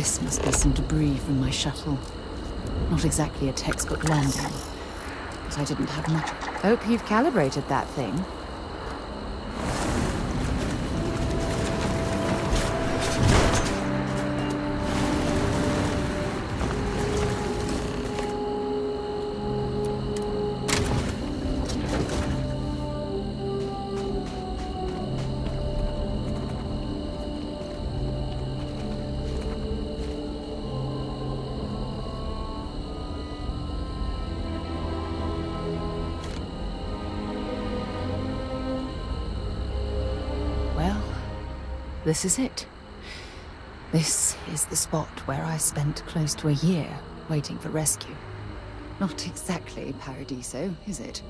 This must be some debris from my shuttle. Not exactly a textbook landing, but I didn't have much. Hope you've calibrated that thing. This is it. This is the spot where I spent close to a year waiting for rescue. Not exactly Paradiso, is it?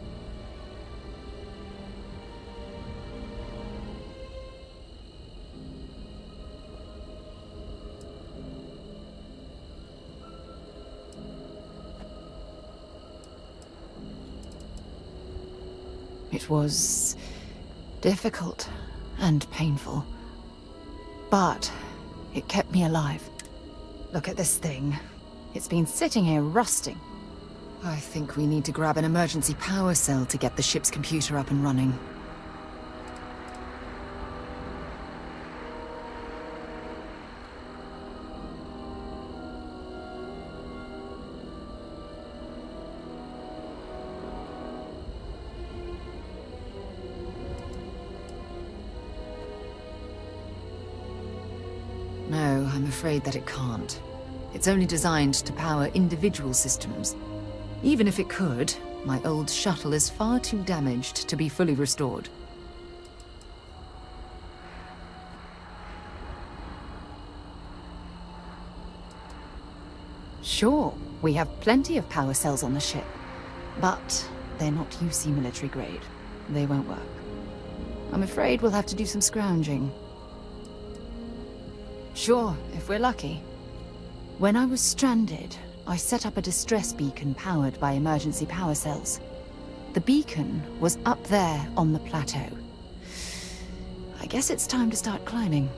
It was difficult and painful. But it kept me alive. Look at this thing. It's been sitting here rusting. I think we need to grab an emergency power cell to get the ship's computer up and running. No, I'm afraid that it can't. It's only designed to power individual systems. Even if it could, my old shuttle is far too damaged to be fully restored. Sure, we have plenty of power cells on the ship, but they're not UC military grade. They won't work. I'm afraid we'll have to do some scrounging. Sure, if we're lucky. When I was stranded, I set up a distress beacon powered by emergency power cells. The beacon was up there on the plateau. I guess it's time to start climbing.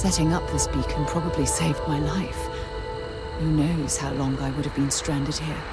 Setting up this beacon probably saved my life. Who knows how long I would have been stranded here.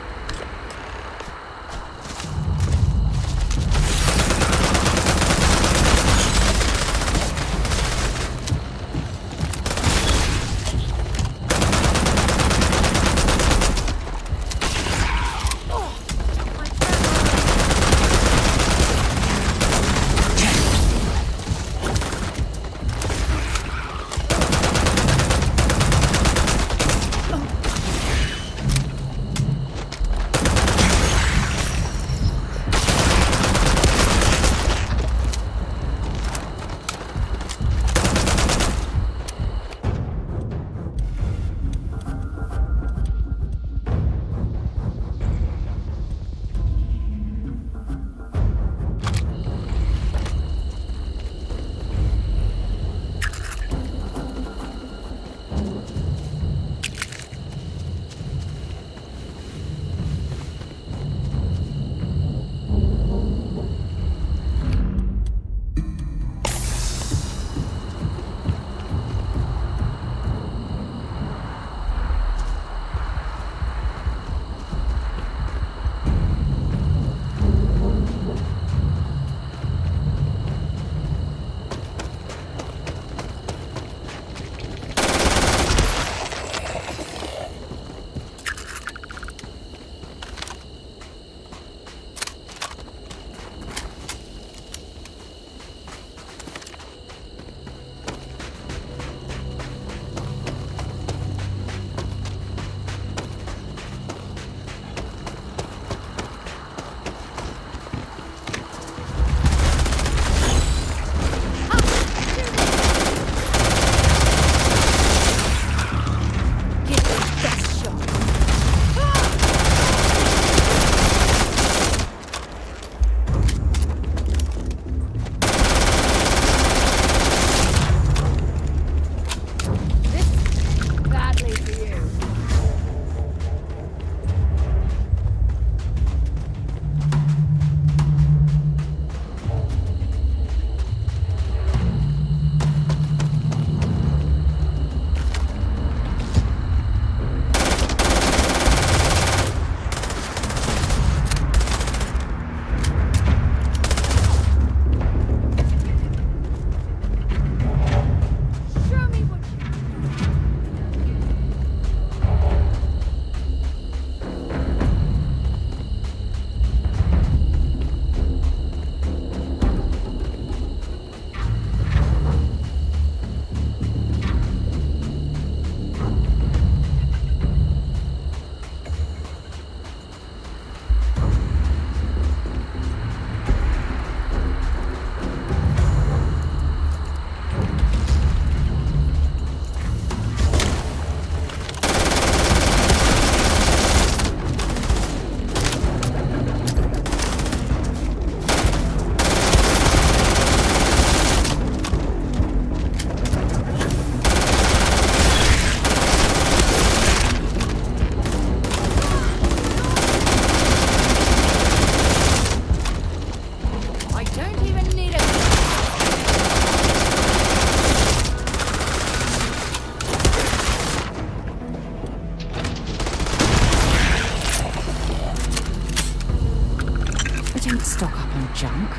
Stock up on junk.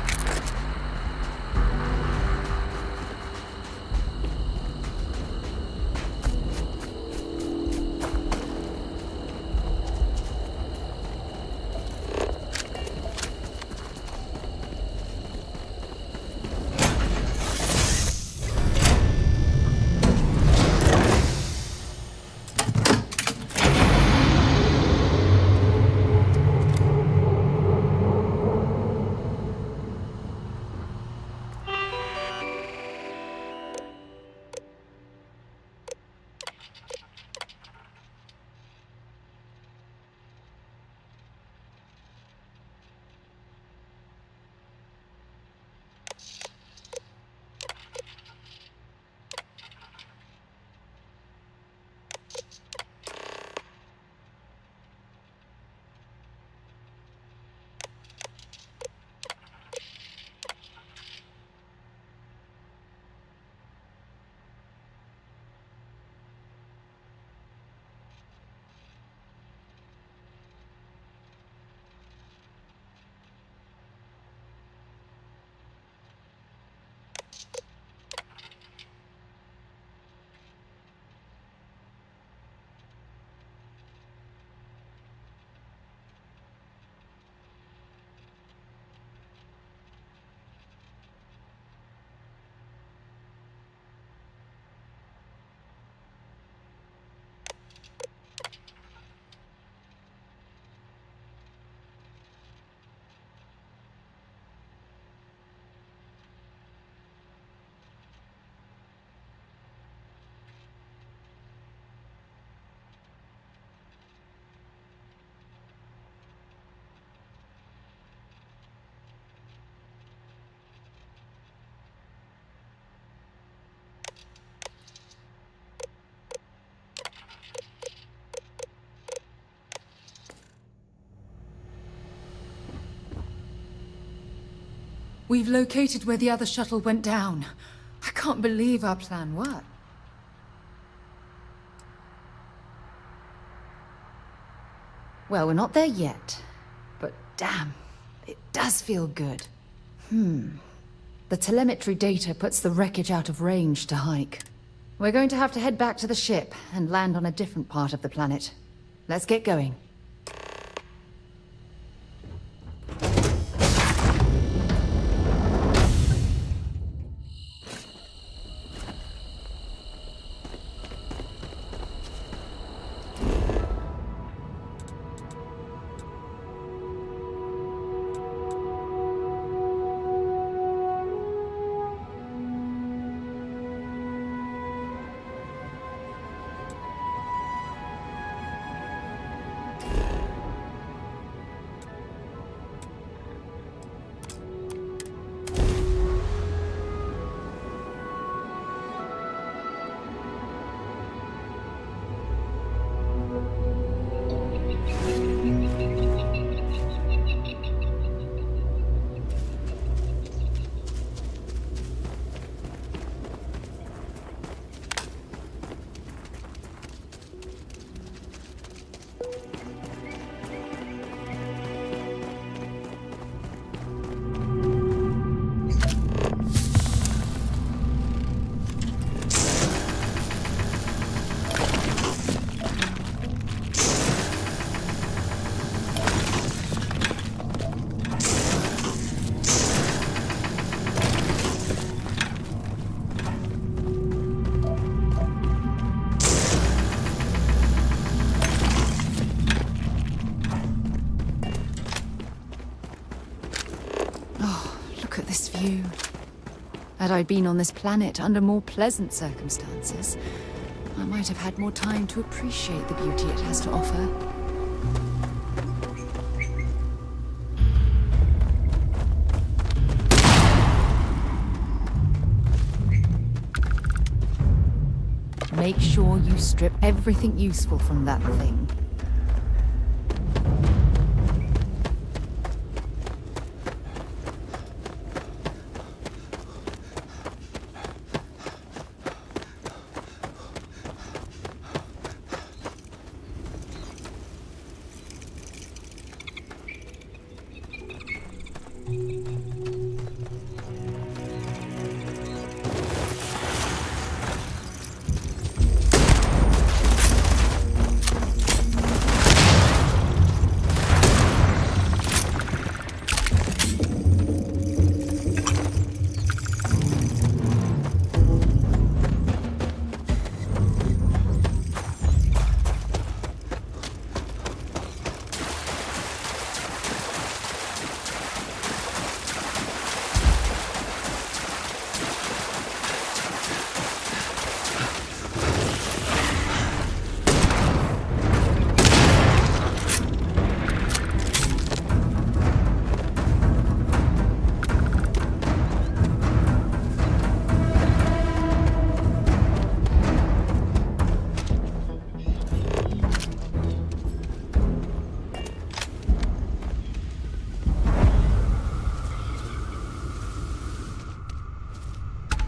We've located where the other shuttle went down. I can't believe our plan worked. Well, we're not there yet. But damn, it does feel good. The telemetry data puts the wreckage out of range to hike. We're going to have to head back to the ship and land on a different part of the planet. Let's get going. Had I been on this planet under more pleasant circumstances, I might have had more time to appreciate the beauty it has to offer. Make sure you strip everything useful from that thing.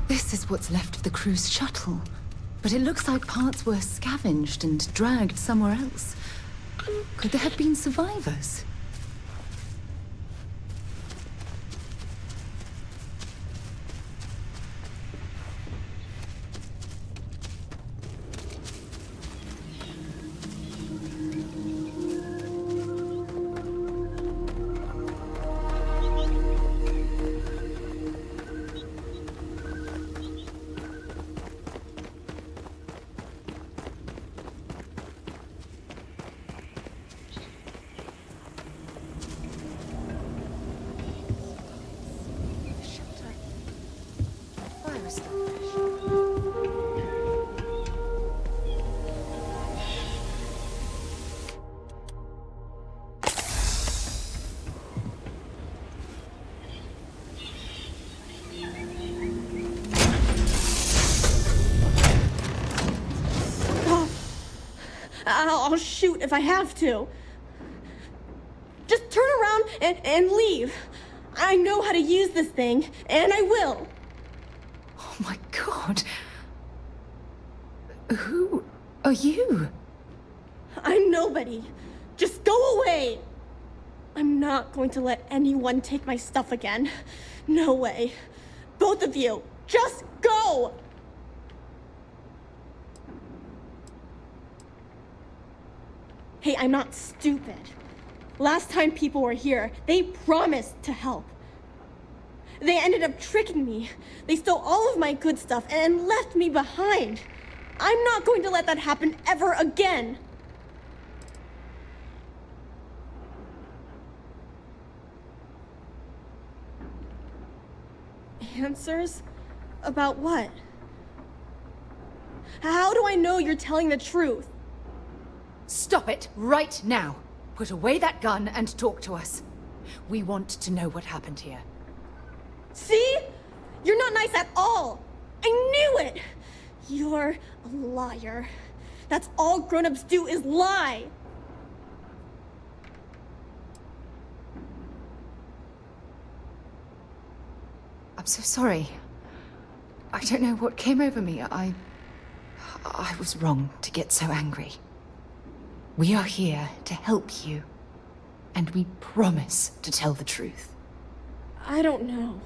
This is what's left of the cruise shuttle. But it looks like parts were scavenged and dragged somewhere else. Could there have been survivors? I'll shoot if I have to. Just turn around and leave. I know how to use this thing, and I will. Oh my god. Who are you? I'm nobody. Just go away. I'm not going to let anyone take my stuff again. No way. Both of you, just go! Hey, I'm not stupid. Last time people were here, they promised to help. They ended up tricking me. They stole all of my good stuff and left me behind. I'm not going to let that happen ever again. Answers? About what? How do I know you're telling the truth? Stop it right now. Put away that gun and talk to us. We want to know what happened here. See? You're not nice at all. I knew it. You're a liar. That's all grown-ups do is lie. I'm so sorry. I don't know what came over me. I was wrong to get so angry. We are here to help you, and we promise to tell the truth. I don't know.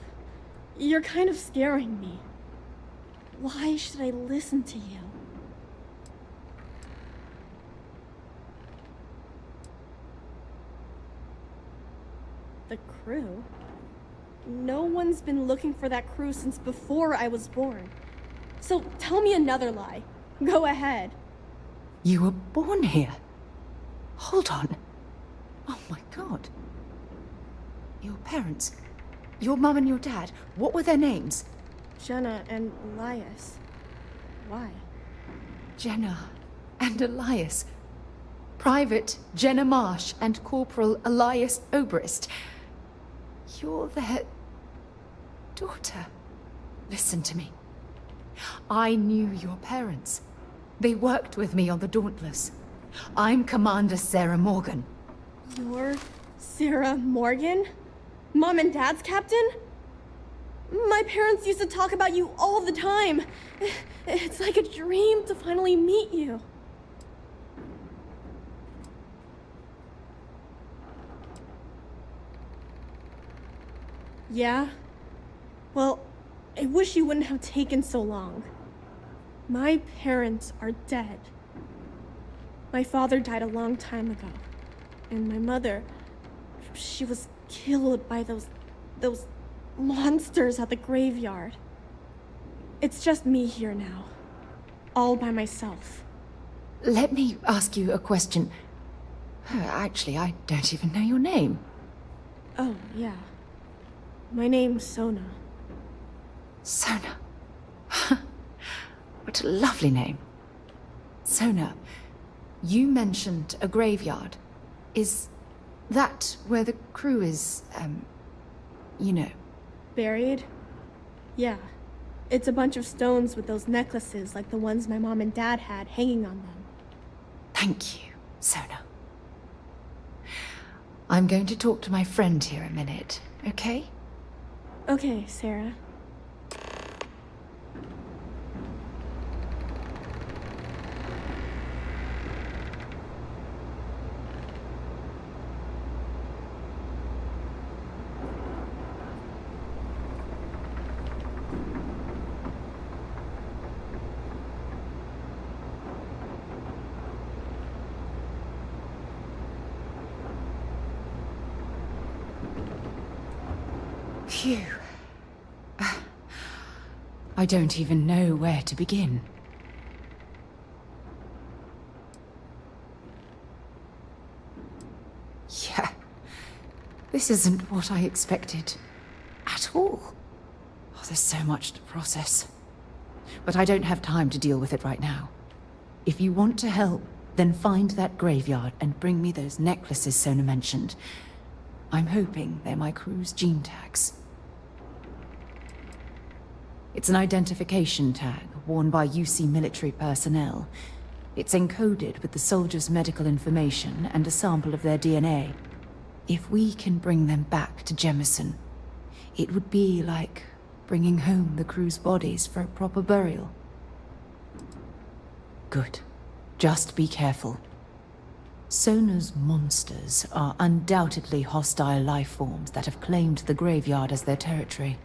You're kind of scaring me. Why should I listen to you? The crew? No one's been looking for that crew since before I was born. So tell me another lie. Go ahead. You were born here? Hold on. Oh my god. Your parents, your mum and your dad, what were their names? Jenna and Elias. Why? Jenna and Elias. Private Jenna Marsh and Corporal Elias Obrist. You're their daughter. Listen to me. I knew your parents. They worked with me on the Dauntless. I'm Commander Sarah Morgan. You're Sarah Morgan? Mom and Dad's captain? My parents used to talk about you all the time. It's like a dream to finally meet you. Yeah? Well, I wish you wouldn't have taken so long. My parents are dead. My father died a long time ago. And my mother, she was killed by those monsters at the graveyard. It's just me here now. All by myself. Let me ask you a question. Actually, I don't even know your name. Oh, yeah. My name's Sona. Sona. What a lovely name. Sona, you mentioned a graveyard. Is that where the crew is, you know? Buried? Yeah. It's a bunch of stones with those necklaces like the ones my mom and dad had hanging on them. Thank you, Sona. I'm going to talk to my friend here a minute, okay? Okay, Sarah. Phew. I don't even know where to begin. Yeah. This isn't what I expected. At all. Oh, there's so much to process. But I don't have time to deal with it right now. If you want to help, then find that graveyard and bring me those necklaces Sona mentioned. I'm hoping they're my crew's gene tags. It's an identification tag worn by UC military personnel. It's encoded with the soldiers' medical information and a sample of their DNA. If we can bring them back to Jemison, It would be like bringing home the crew's bodies for a proper burial. Good. Just be careful. Sona's monsters are undoubtedly hostile life forms that have claimed the graveyard as their territory.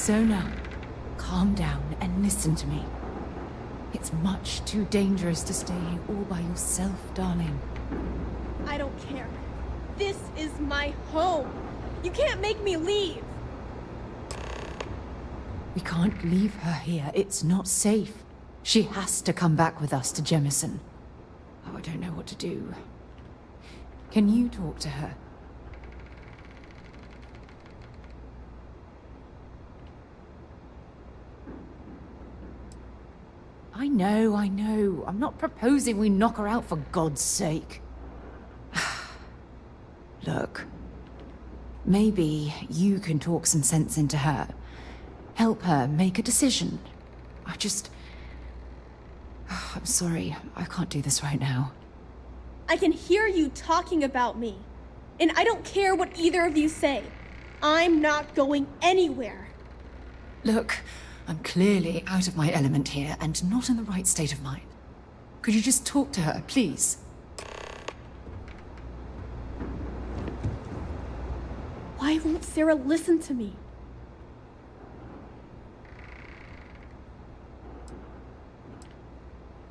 Sona, calm down and listen to me. It's much too dangerous to stay here all by yourself, darling. I don't care. This is my home. You can't make me leave. We can't leave her here. It's not safe. She has to come back with us to Jemison. Oh, I don't know what to do. Can you talk to her? I know. I'm not proposing we knock her out for God's sake. Look, maybe you can talk some sense into her. Help her make a decision. I'm sorry, I can't do this right now. I can hear you talking about me. And I don't care what either of you say. I'm not going anywhere. Look, I'm clearly out of my element here and not in the right state of mind. Could you just talk to her, please? Why won't Sarah listen to me?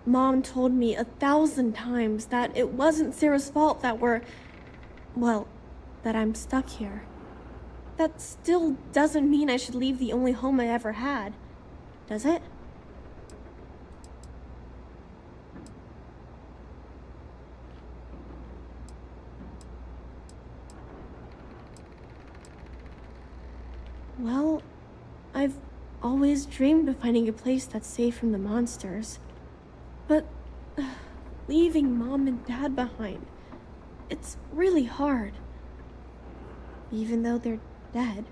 Mom told me 1,000 times that it wasn't Sarah's fault that that I'm stuck here. That still doesn't mean I should leave the only home I ever had, does it? Well, I've always dreamed of finding a place that's safe from the monsters. But leaving Mom and Dad behind, it's really hard. Even though they're dead,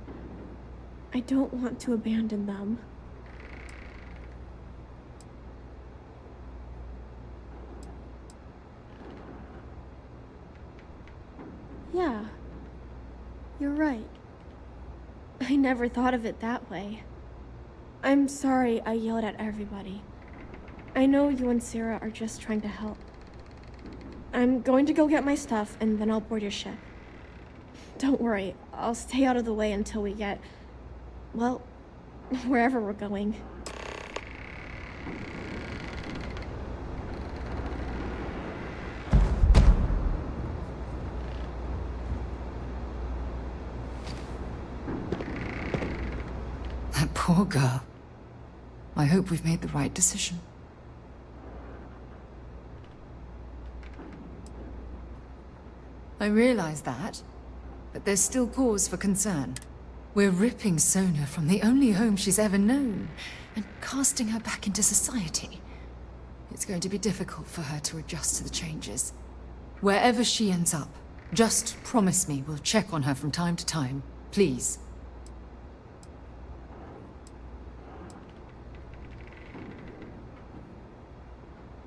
I don't want to abandon them. Yeah, you're right. I never thought of it that way. I'm sorry I yelled at everybody. I know you and Sarah are just trying to help. I'm going to go get my stuff, and then I'll board your ship. Don't worry, I'll stay out of the way until we get, well, wherever we're going. That poor girl. I hope we've made the right decision. I realize that, but there's still cause for concern. We're ripping Sona from the only home she's ever known and casting her back into society. It's going to be difficult for her to adjust to the changes. Wherever she ends up, just promise me we'll check on her from time to time, please.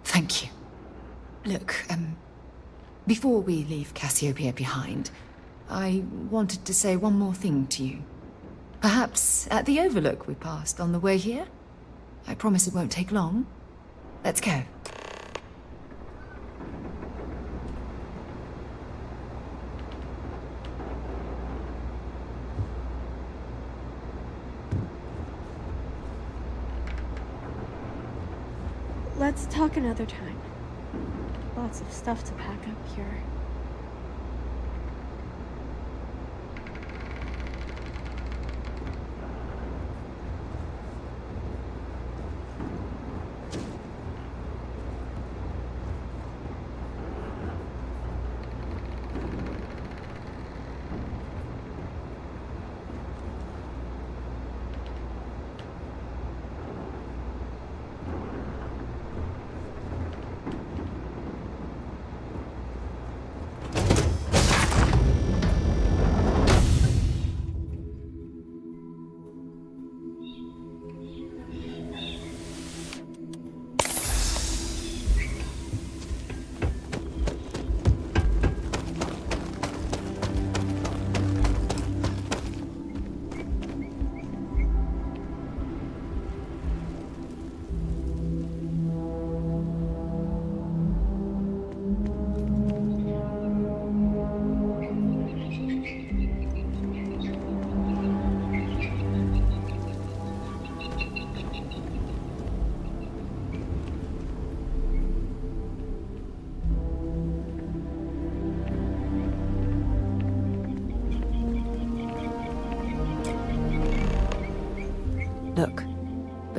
Thank you. Look, before we leave Cassiopeia behind, I wanted to say one more thing to you. Perhaps at the overlook we passed on the way here? I promise it won't take long. Let's go. Let's talk another time. Lots of stuff to pack up here.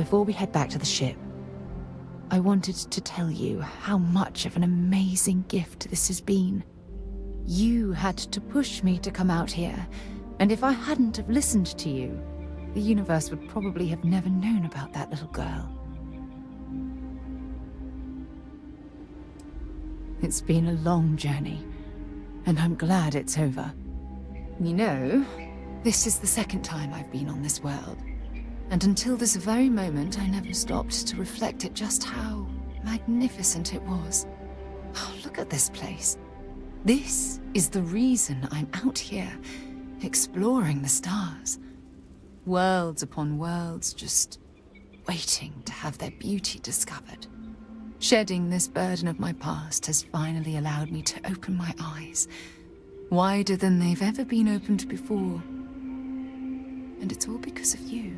before we head back to the ship, I wanted to tell you how much of an amazing gift this has been. You had to push me to come out here, and if I hadn't have listened to you, the universe would probably have never known about that little girl. It's been a long journey, and I'm glad it's over. You know, this is the second time I've been on this world, and until this very moment, I never stopped to reflect at just how magnificent it was. Oh, look at this place. This is the reason I'm out here, exploring the stars. Worlds upon worlds, just waiting to have their beauty discovered. Shedding this burden of my past has finally allowed me to open my eyes, wider than they've ever been opened before. And it's all because of you.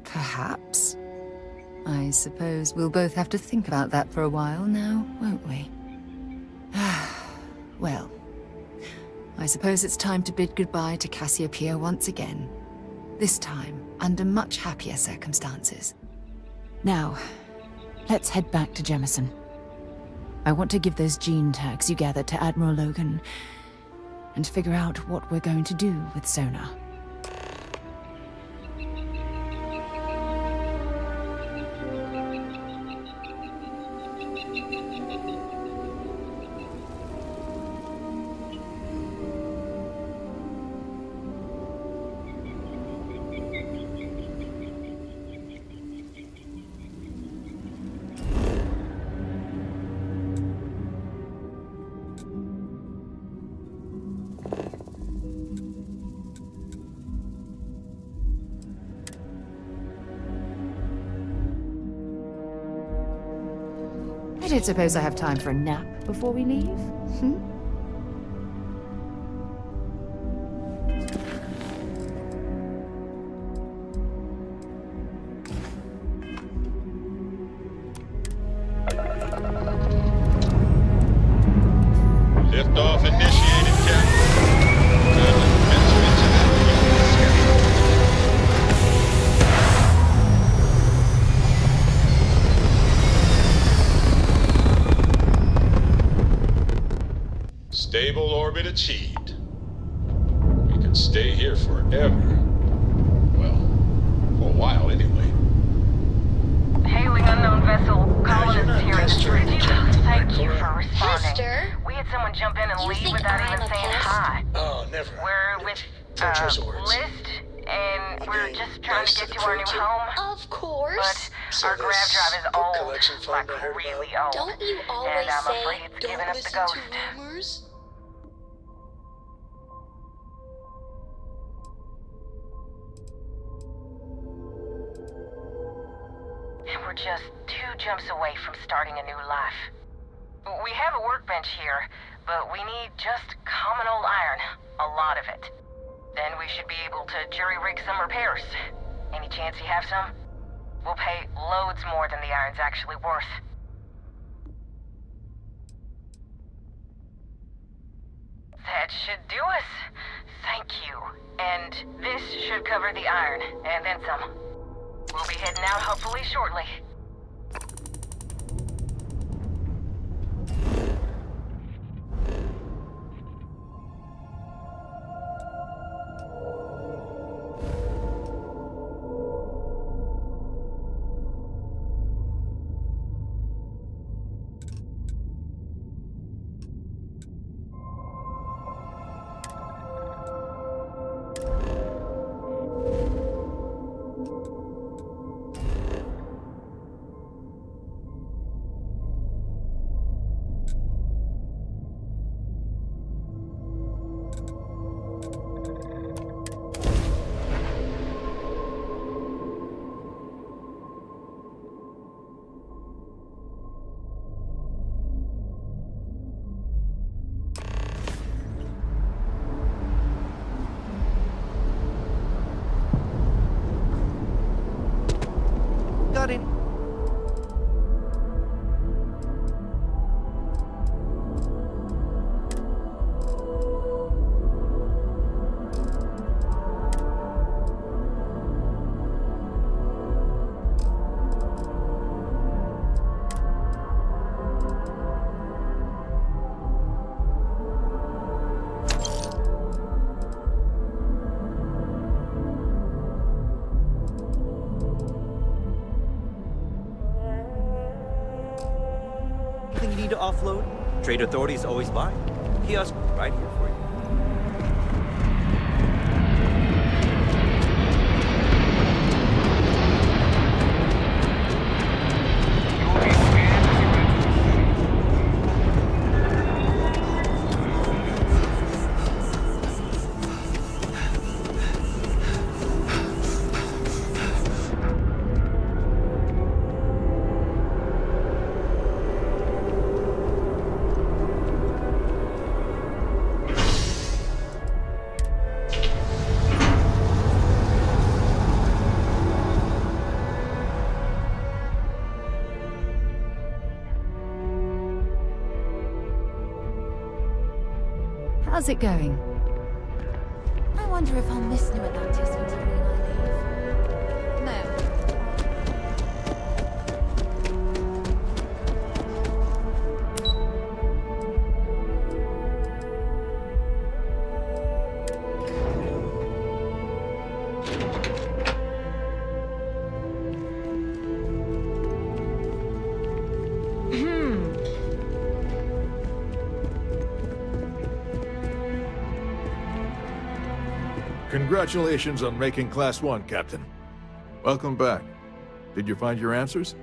Perhaps. I suppose we'll both have to think about that for a while now, won't we? Well, I suppose it's time to bid goodbye to Cassiopeia once again. This time, under much happier circumstances. Now, let's head back to Jemison. I want to give those gene tags you gathered to Admiral Logan, and figure out what we're going to do with Sona. I don't suppose I have time for a nap before we leave? Liftoff initiated, Captain. Good advancements in that schedule. Stable orbit achieved. We can stay here forever. Well, for a while anyway. Hailing unknown vessel, you're colonists not here in the pestering street. each other, Thank you right, for responding. Hester? We had someone jump in and You leave think without I'm even a saying pest? hi. Oh, never. We're with, Treacherous words. List, and we're mean, just trying nice to to get the to our new fruit, too. home. Of course. But our grab drive is book old, collection fund like I heard really about. old. Don't you And always I'm say, afraid it's don't giving us the listen ghost. to rumors? And we're just 2 jumps away from starting a new life. We have a workbench here, but we need just common old iron. A lot of it. Then we should be able to jury-rig some repairs. Any chance you have some? We'll pay loads more than the iron's actually worth. That should do us. Thank you. And this should cover the iron, and then some. We'll be heading out hopefully shortly. offload, trade authorities always buy. Kiosk right here for you. How's it going? I wonder if I'll miss New Atlantis when Tony and I leave. No. Congratulations on making Class 1, Captain. Welcome back. Did you find your answers?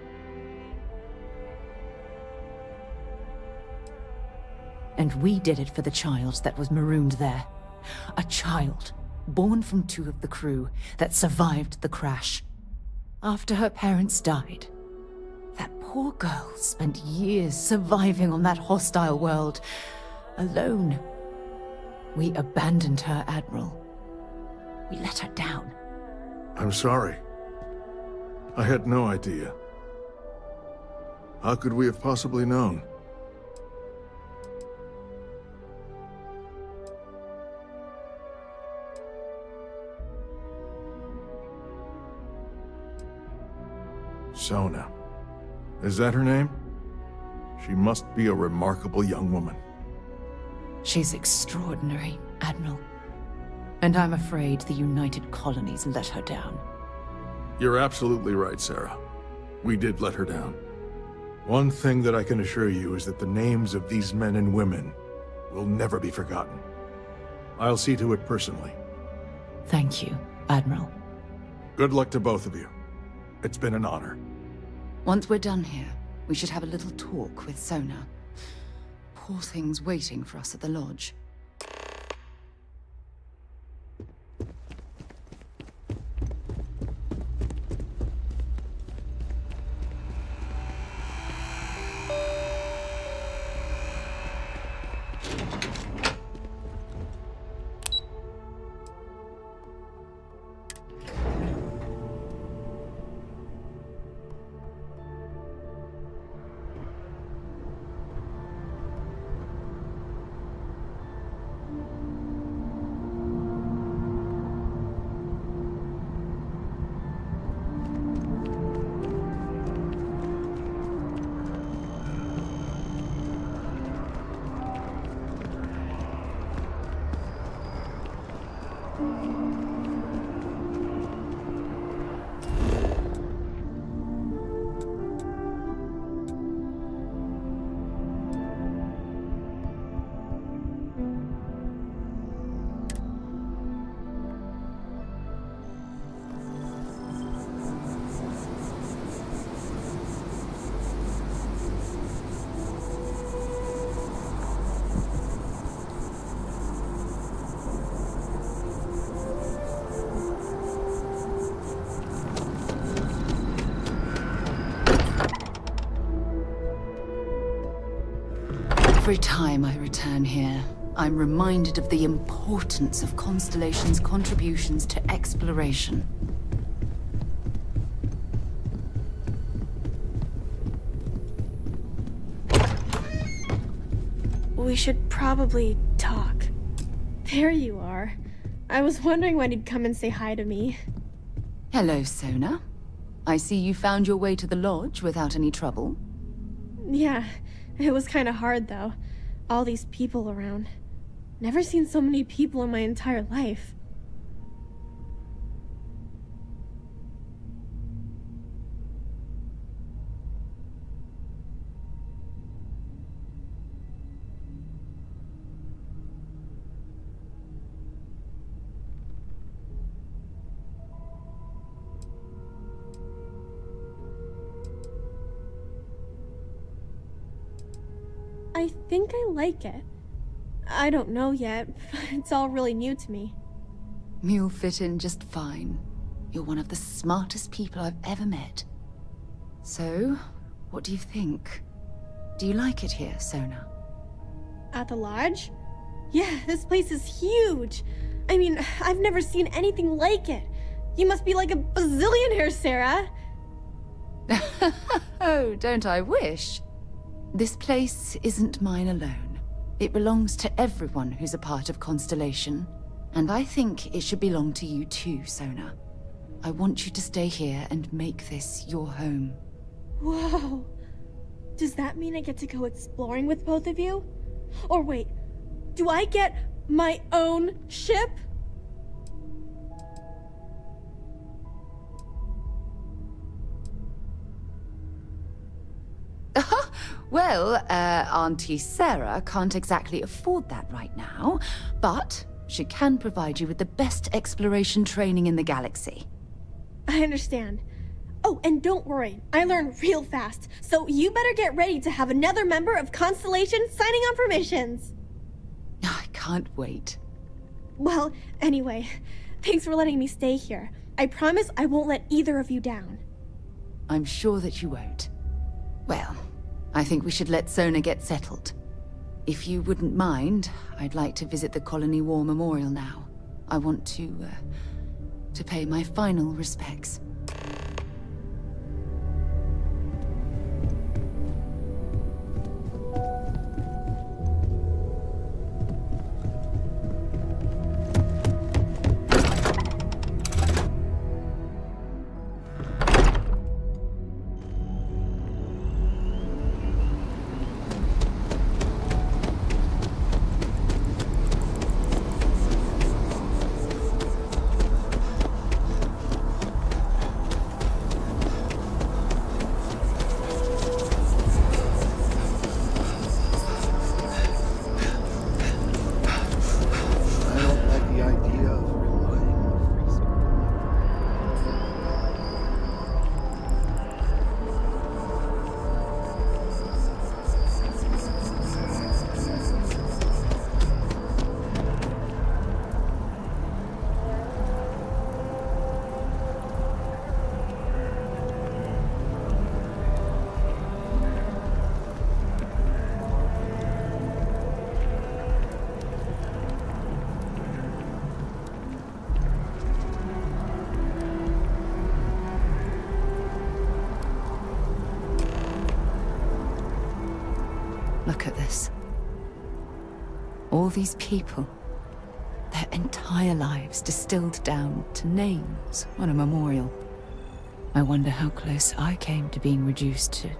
And we did it for the child that was marooned there. A child, born from 2 of the crew, that survived the crash. After her parents died, that poor girl spent years surviving on that hostile world, alone. We abandoned her, Admiral. We let her down. I'm sorry. I had no idea. How could we have possibly known? Sona. Is that her name? She must be a remarkable young woman. She's extraordinary, Admiral. And I'm afraid the United Colonies let her down. You're absolutely right, Sarah. We did let her down. One thing that I can assure you is that the names of these men and women will never be forgotten. I'll see to it personally. Thank you, Admiral. Good luck to both of you. It's been an honor. Once we're done here, we should have a little talk with Sona. Poor thing's waiting for us at the lodge. Every time I return here, I'm reminded of the importance of Constellation's contributions to exploration. We should probably talk. There you are. I was wondering when you'd come and say hi to me. Hello, Sona. I see you found your way to the lodge without any trouble. Yeah, it was kind of hard though. All these people around. Never seen so many people in my entire life. think I like it. I don't know yet. It's all really new to me. You'll fit in just fine. You're one of the smartest people I've ever met. So, what do you think? Do you like it here, Sona? At the lodge? Yeah, this place is huge. I mean, I've never seen anything like it. You must be like a bazillionaire, Sarah. Oh, don't I wish? This place isn't mine alone. It belongs to everyone who's a part of Constellation. And I think it should belong to you too, Sona. I want you to stay here and make this your home. Whoa. Does that mean I get to go exploring with both of you? Or wait, do I get my own ship? Well, Auntie Sarah can't exactly afford that right now, but she can provide you with the best exploration training in the galaxy. I understand. Oh, and don't worry, I learn real fast, so you better get ready to have another member of Constellation signing on for missions. I can't wait. Well, anyway, thanks for letting me stay here. I promise I won't let either of you down. I'm sure that you won't. Well, I think we should let Sona get settled. If you wouldn't mind, I'd like to visit the Colony War Memorial now. I want to pay my final respects. I don't like the idea of relying on free Look at this. All these people. Their entire lives distilled down to names on a memorial. I wonder how close I came to being reduced to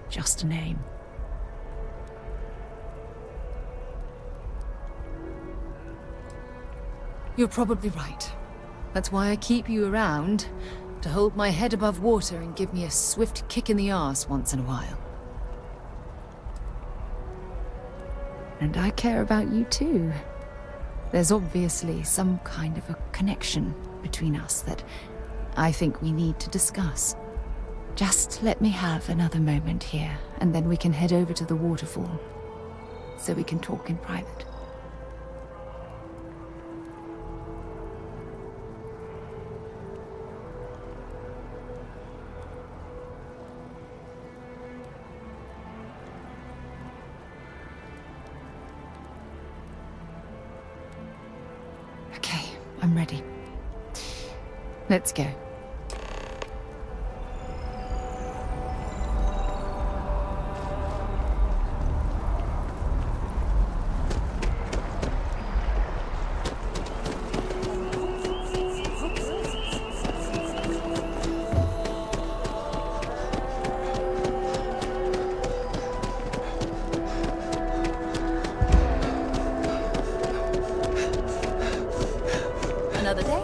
just a name. You're probably right. That's why I keep you around, to hold my head above water and give me a swift kick in the arse once in a while. And I care about you too. There's obviously some kind of a connection between us that I think we need to discuss. Just let me have another moment here, and then we can head over to the waterfall, so we can talk in private. Okay, I'm ready. Let's go. Another day?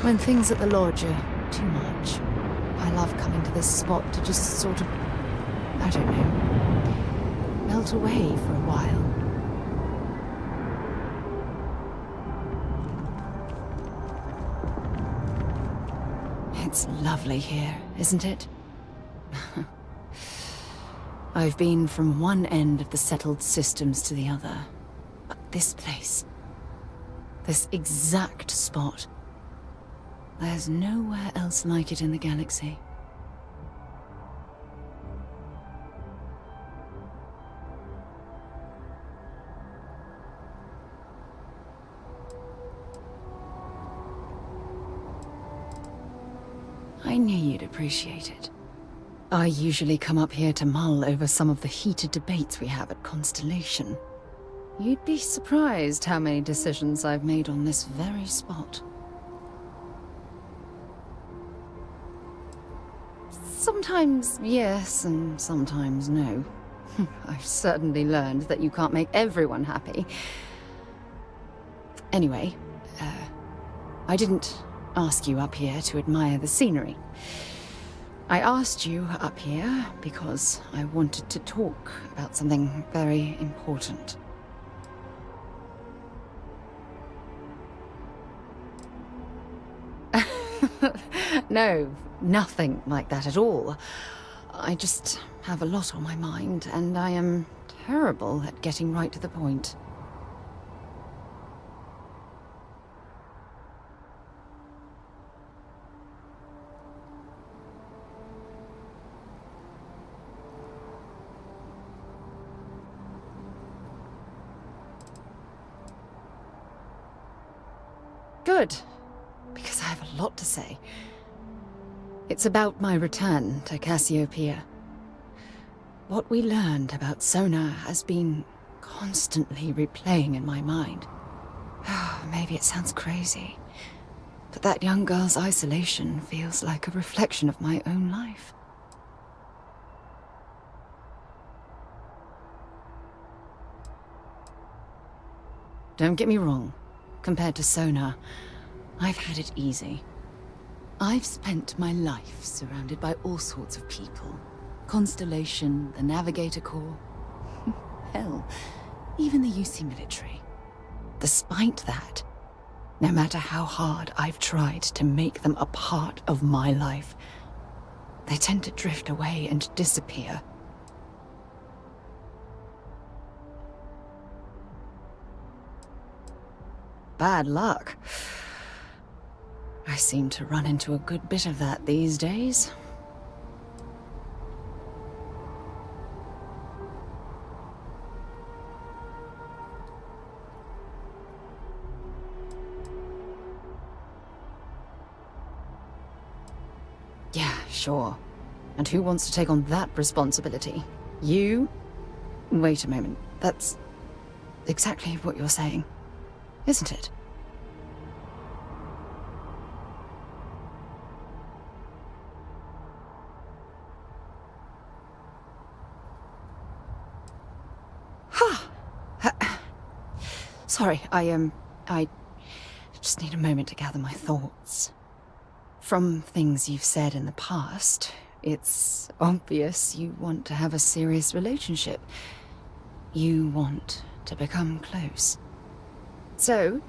When things at the lodge are too much, I love coming to this spot to just sort of, I don't know, melt away for a while. It's lovely here, isn't it? I've been from one end of the settled systems to the other. But this place, this exact spot, there's nowhere else like it in the galaxy. I knew you'd appreciate it. I usually come up here to mull over some of the heated debates we have at Constellation. You'd be surprised how many decisions I've made on this very spot. Sometimes yes, and sometimes no. I've certainly learned that you can't make everyone happy. Anyway, I didn't ask you up here to admire the scenery. I asked you up here because I wanted to talk about something very important. No, nothing like that at all. I just have a lot on my mind, and I am terrible at getting right to the point. Good, because I have a lot to say. It's about my return to Cassiopeia. What we learned about Sona has been constantly replaying in my mind. Maybe it sounds crazy, but that young girl's isolation feels like a reflection of my own life. Don't get me wrong. Compared to Sona, I've had it easy. I've spent my life surrounded by all sorts of people. Constellation, the Navigator Corps. Hell, even the UC military. Despite that, no matter how hard I've tried to make them a part of my life, they tend to drift away and disappear. Bad luck. I seem to run into a good bit of that these days. Yeah, sure. And who wants to take on that responsibility? You? Wait a moment. That's exactly what you're saying, isn't it? Sorry, I just need a moment to gather my thoughts. From things you've said in the past, it's obvious you want to have a serious relationship. You want to become close. So,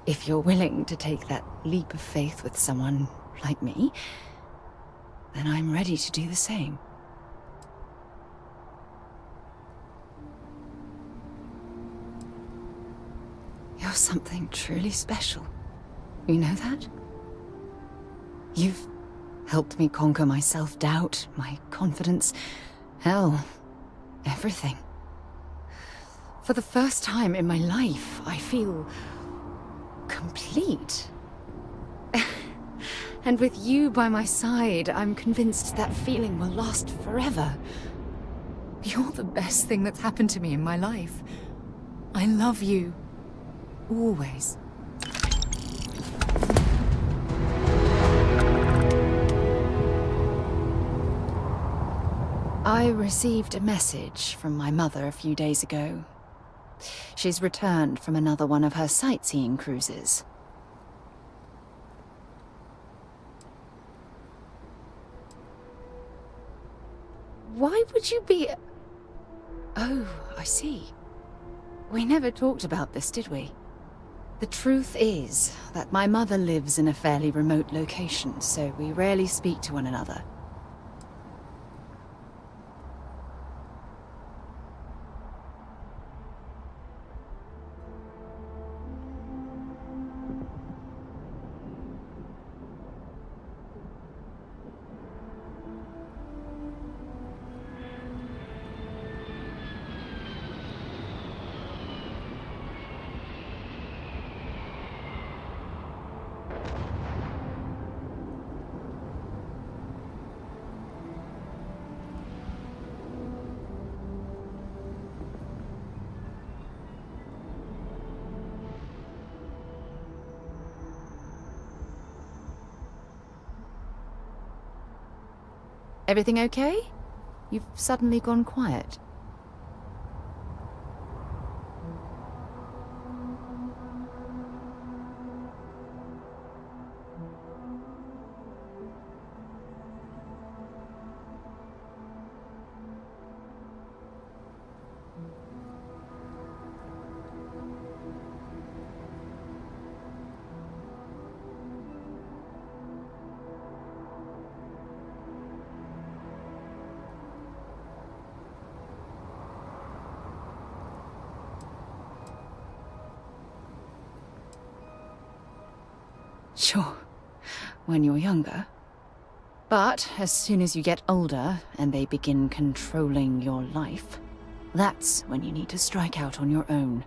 if you're willing to take that leap of faith with someone like me, then I'm ready to do the same. You're something truly special. You know that? You've helped me conquer my self-doubt, my confidence, hell, everything. For the first time in my life, I feel complete. And with you by my side, I'm convinced that feeling will last forever. You're the best thing that's happened to me in my life. I love you. Always. I received a message from my mother a few days ago. She's returned from another one of her sightseeing cruises. Why would you be... Oh, I see. We never talked about this, did we? The truth is that my mother lives in a fairly remote location, so we rarely speak to one another. Everything okay? You've suddenly gone quiet. Sure, when you're younger. But as soon as you get older and they begin controlling your life, that's when you need to strike out on your own.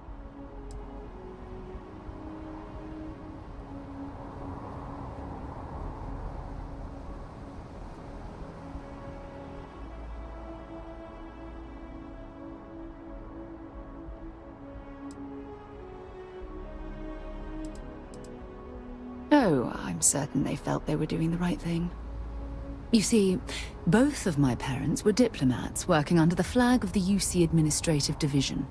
Oh, I'm certain they felt they were doing the right thing. You see, both of my parents were diplomats working under the flag of the UC Administrative Division.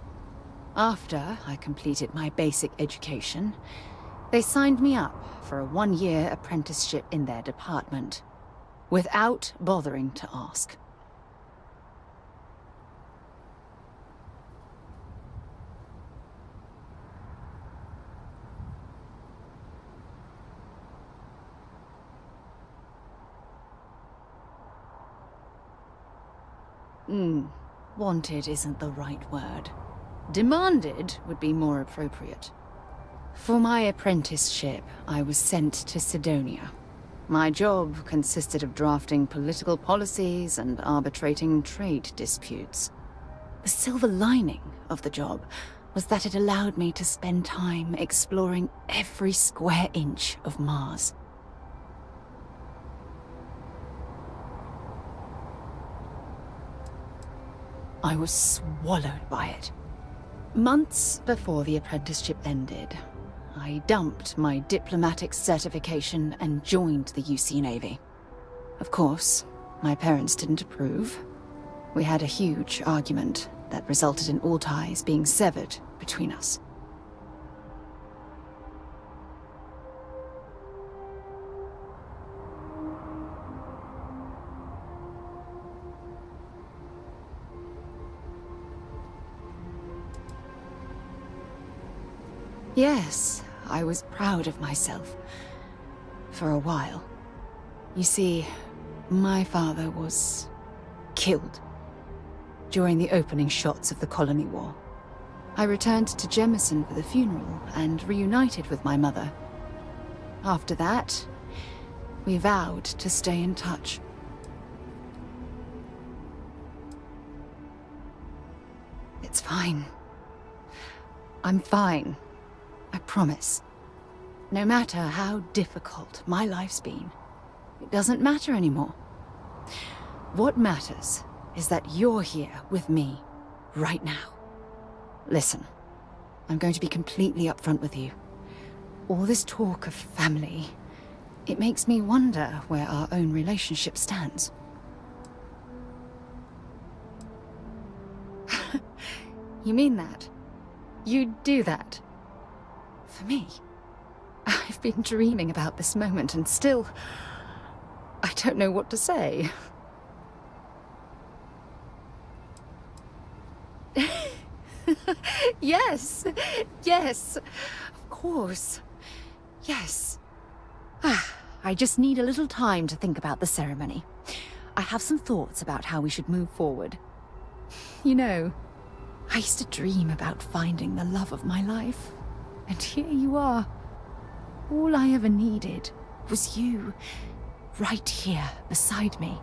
After I completed my basic education, they signed me up for a one-year apprenticeship in their department, without bothering to ask. Wanted isn't the right word. Demanded would be more appropriate. For my apprenticeship, I was sent to Sidonia. My job consisted of drafting political policies and arbitrating trade disputes. The silver lining of the job was that it allowed me to spend time exploring every square inch of Mars. I was swallowed by it. Months before the apprenticeship ended, I dumped my diplomatic certification and joined the UC Navy. Of course, my parents didn't approve. We had a huge argument that resulted in all ties being severed between us. Yes, I was proud of myself. For a while. You see, my father was killed during the opening shots of the Colony War. I returned to Jemison for the funeral and reunited with my mother. After that, we vowed to stay in touch. It's fine. I'm fine. I promise. No matter how difficult my life's been, it doesn't matter anymore. What matters is that you're here with me, right now. Listen, I'm going to be completely upfront with you. All this talk of family, it makes me wonder where our own relationship stands. You mean that? You'd do that? For me? I've been dreaming about this moment and still... I don't know what to say. Yes, yes, of course. Yes. I just need a little time to think about the ceremony. I have some thoughts about how we should move forward. You know, I used to dream about finding the love of my life. And here you are. All I ever needed was you, right here beside me.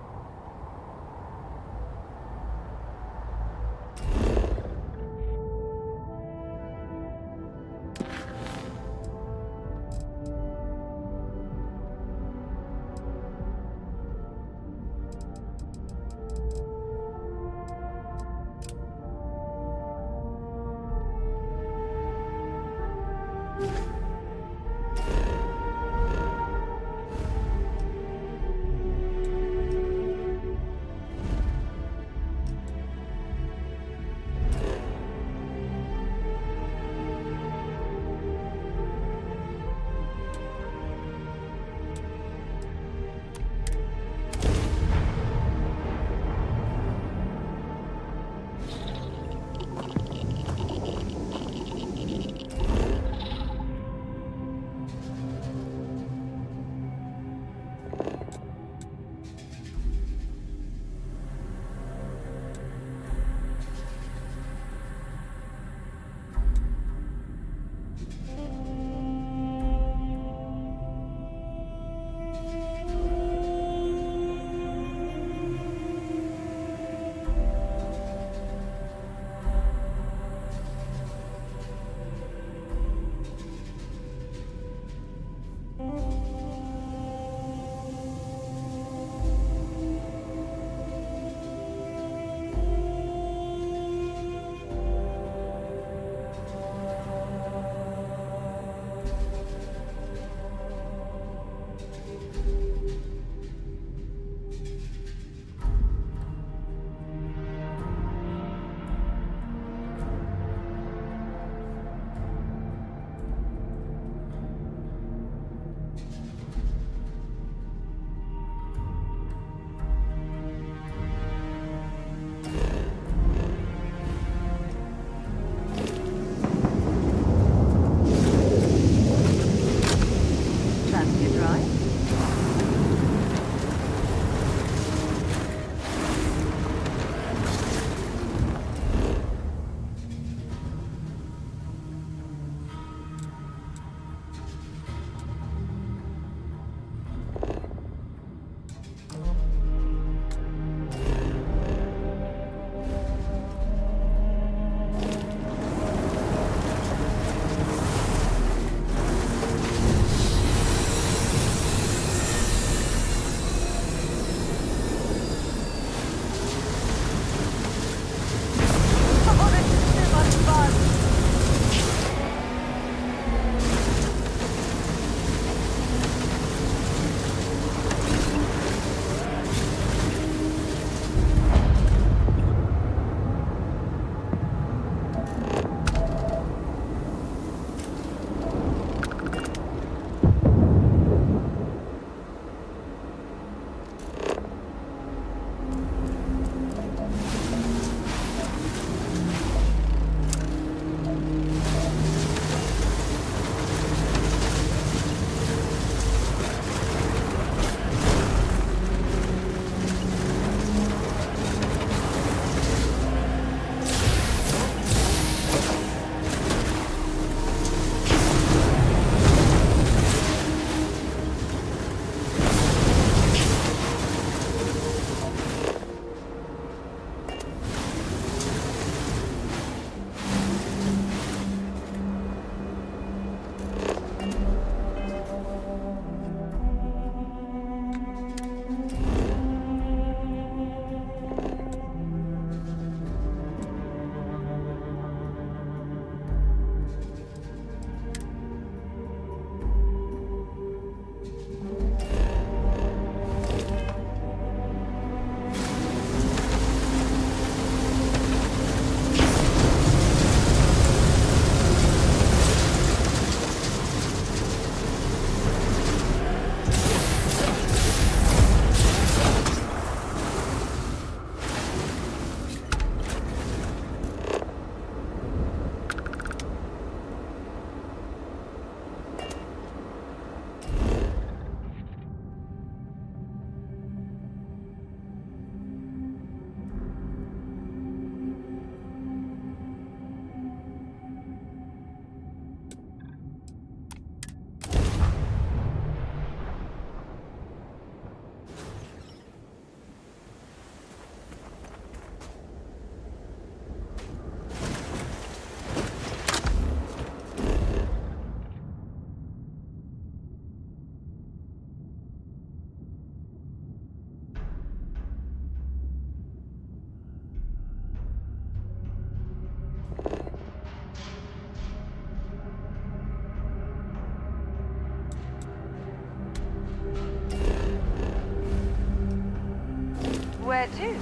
there too.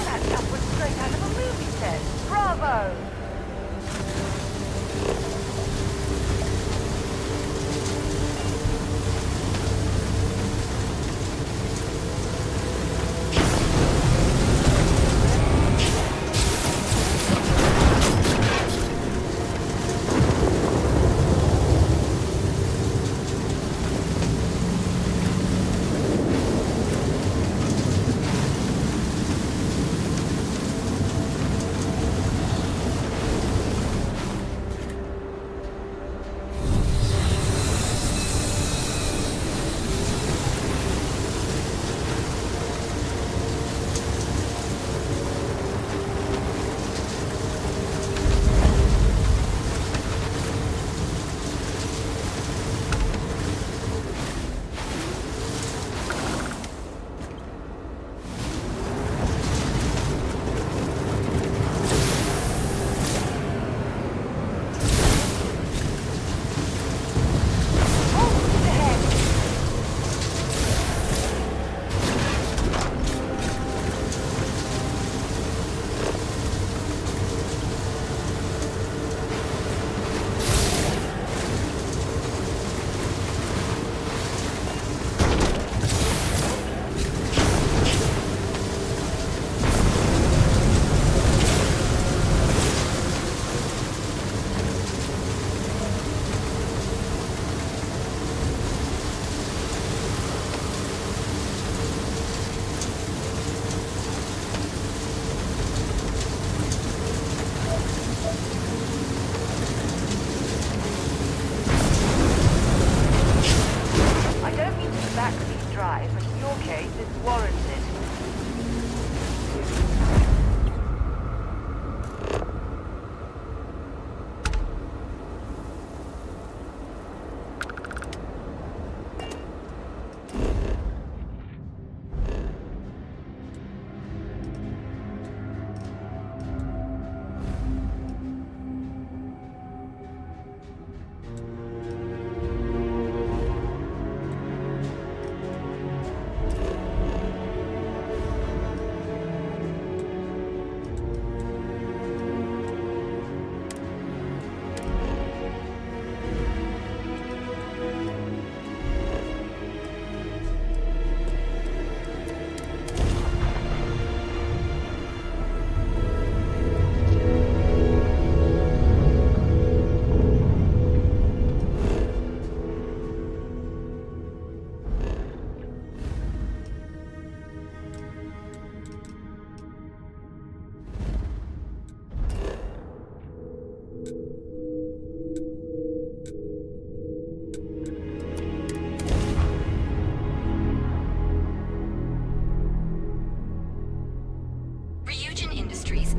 That stuff was straight out of a movie set. Bravo! But in your case, it's warranted.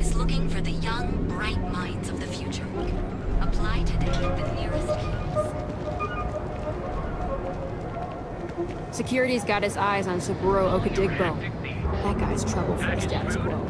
is looking for the young, bright minds of the future. Apply today at the nearest campus. Security's got his eyes on Saburo Okadigbo. That guy's trouble for the status quo.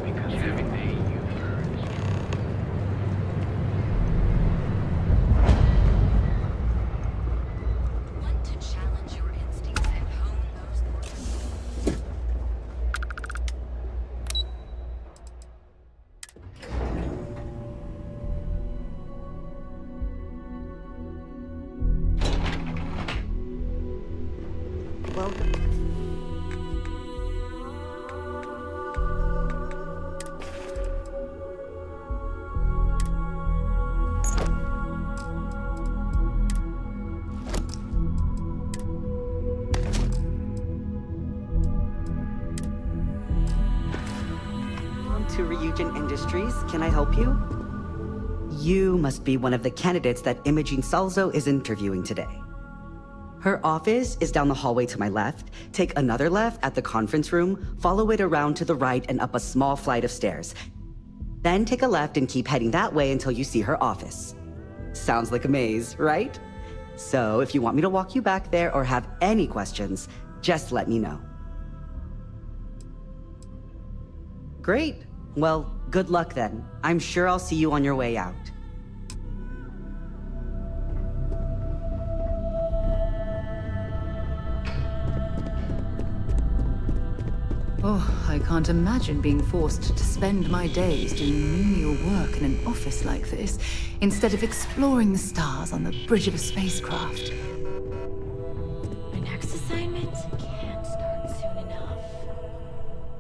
To Ryujin Industries, can I help you? You must be one of the candidates that Imogene Salzo is interviewing today. Her office is down the hallway to my left. Take another left at the conference room, follow it around to the right and up a small flight of stairs. Then take a left and keep heading that way until you see her office. Sounds like a maze, right? So if you want me to walk you back there or have any questions, just let me know. Great. Well, good luck then. I'm sure I'll see you on your way out. Oh, I can't imagine being forced to spend my days doing menial work in an office like this, instead of exploring the stars on the bridge of a spacecraft. My next assignment can't start soon enough.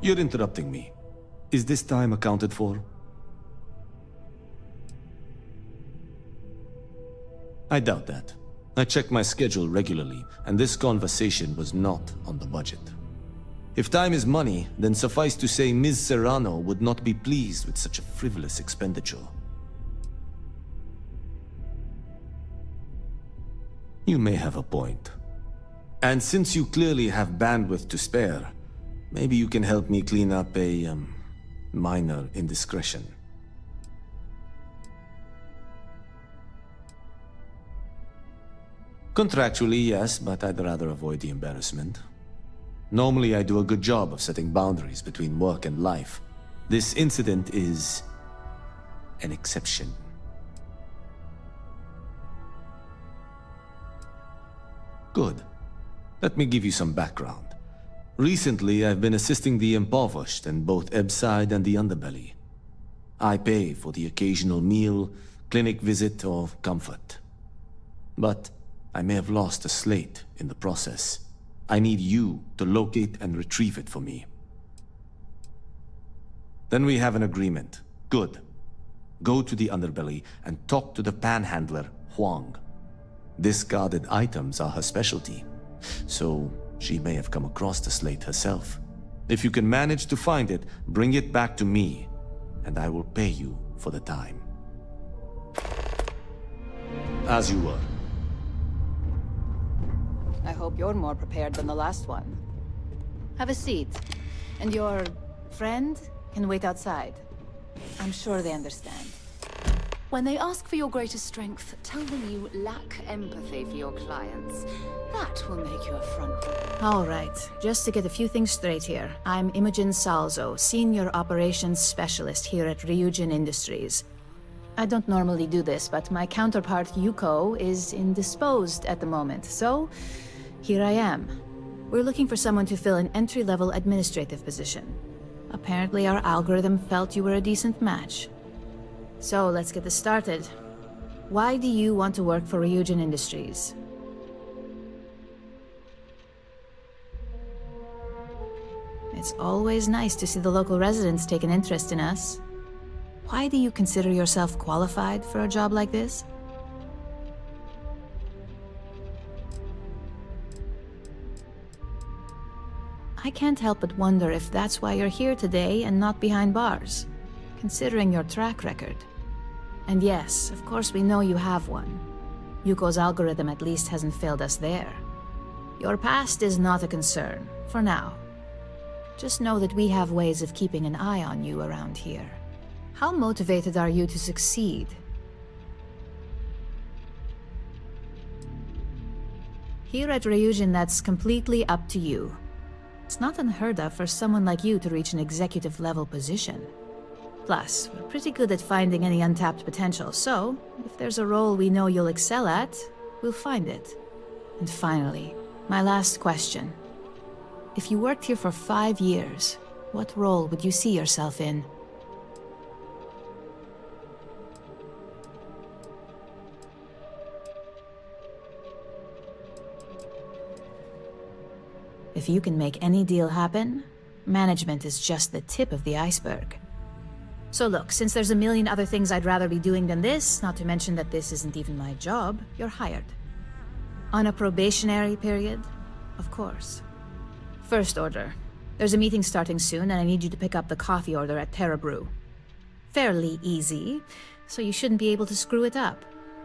You're interrupting me. Is this time accounted for? I doubt that. I check my schedule regularly, and this conversation was not on the budget. If time is money, then suffice to say Ms. Serrano would not be pleased with such a frivolous expenditure. You may have a point. And since you clearly have bandwidth to spare, maybe you can help me clean up a, minor indiscretion. Contractually, yes, but I'd rather avoid the embarrassment. Normally, I do a good job of setting boundaries between work and life. This incident is an exception. Good. Let me give you some background. Recently, I've been assisting the impoverished in both Ebbside and the Underbelly. I pay for the occasional meal, clinic visit, or comfort. But I may have lost a slate in the process. I need you to locate and retrieve it for me. Then we have an agreement. Good. Go to the Underbelly and talk to the panhandler, Huang. Discarded items are her specialty, so she may have come across the slate herself. If you can manage to find it, bring it back to me, and I will pay you for the time. As you were. I hope you're more prepared than the last one. Have a seat. And your friend can wait outside. I'm sure they understand. When they ask for your greatest strength, tell them you lack empathy for your clients. That will make you a front runner. All right. Just to get a few things straight here. I'm Imogen Salzo, Senior Operations Specialist here at Ryujin Industries. I don't normally do this, but my counterpart, Yuko, is indisposed at the moment, so here I am. We're looking for someone to fill an entry-level administrative position. Apparently our algorithm felt you were a decent match. So let's get this started. Why do you want to work for Ryujin Industries? It's always nice to see the local residents take an interest in us. Why do you consider yourself qualified for a job like this? I can't help but wonder if that's why you're here today and not behind bars, considering your track record. And yes, of course we know you have one. Yuko's algorithm at least hasn't failed us there. Your past is not a concern, for now. Just know that we have ways of keeping an eye on you around here. How motivated are you to succeed? Here at Ryujin, that's completely up to you. It's not unheard of for someone like you to reach an executive-level position. Plus, we're pretty good at finding any untapped potential, so if there's a role we know you'll excel at, we'll find it. And finally, my last question. If you worked here for 5 years, what role would you see yourself in? If you can make any deal happen, management is just the tip of the iceberg. So look, since there's a million other things I'd rather be doing than this, not to mention that this isn't even my job, you're hired. On a probationary period, of course. First order. There's a meeting starting soon, and I need you to pick up the coffee order at Terra Brew. Fairly easy, so you shouldn't be able to screw it up.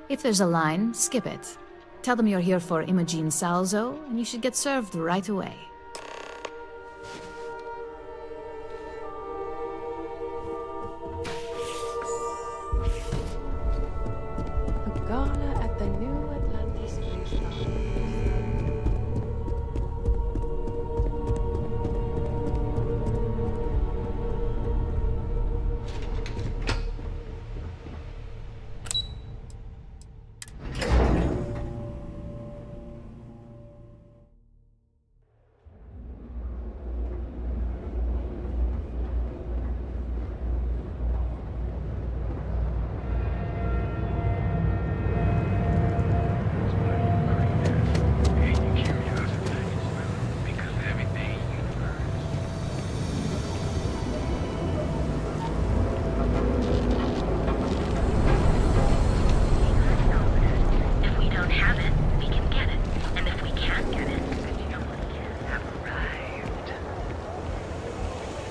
If there's a line, skip it. Tell them you're here for Imogen Salzo, and you should get served right away. A gala at the new Atlantis Freestyle.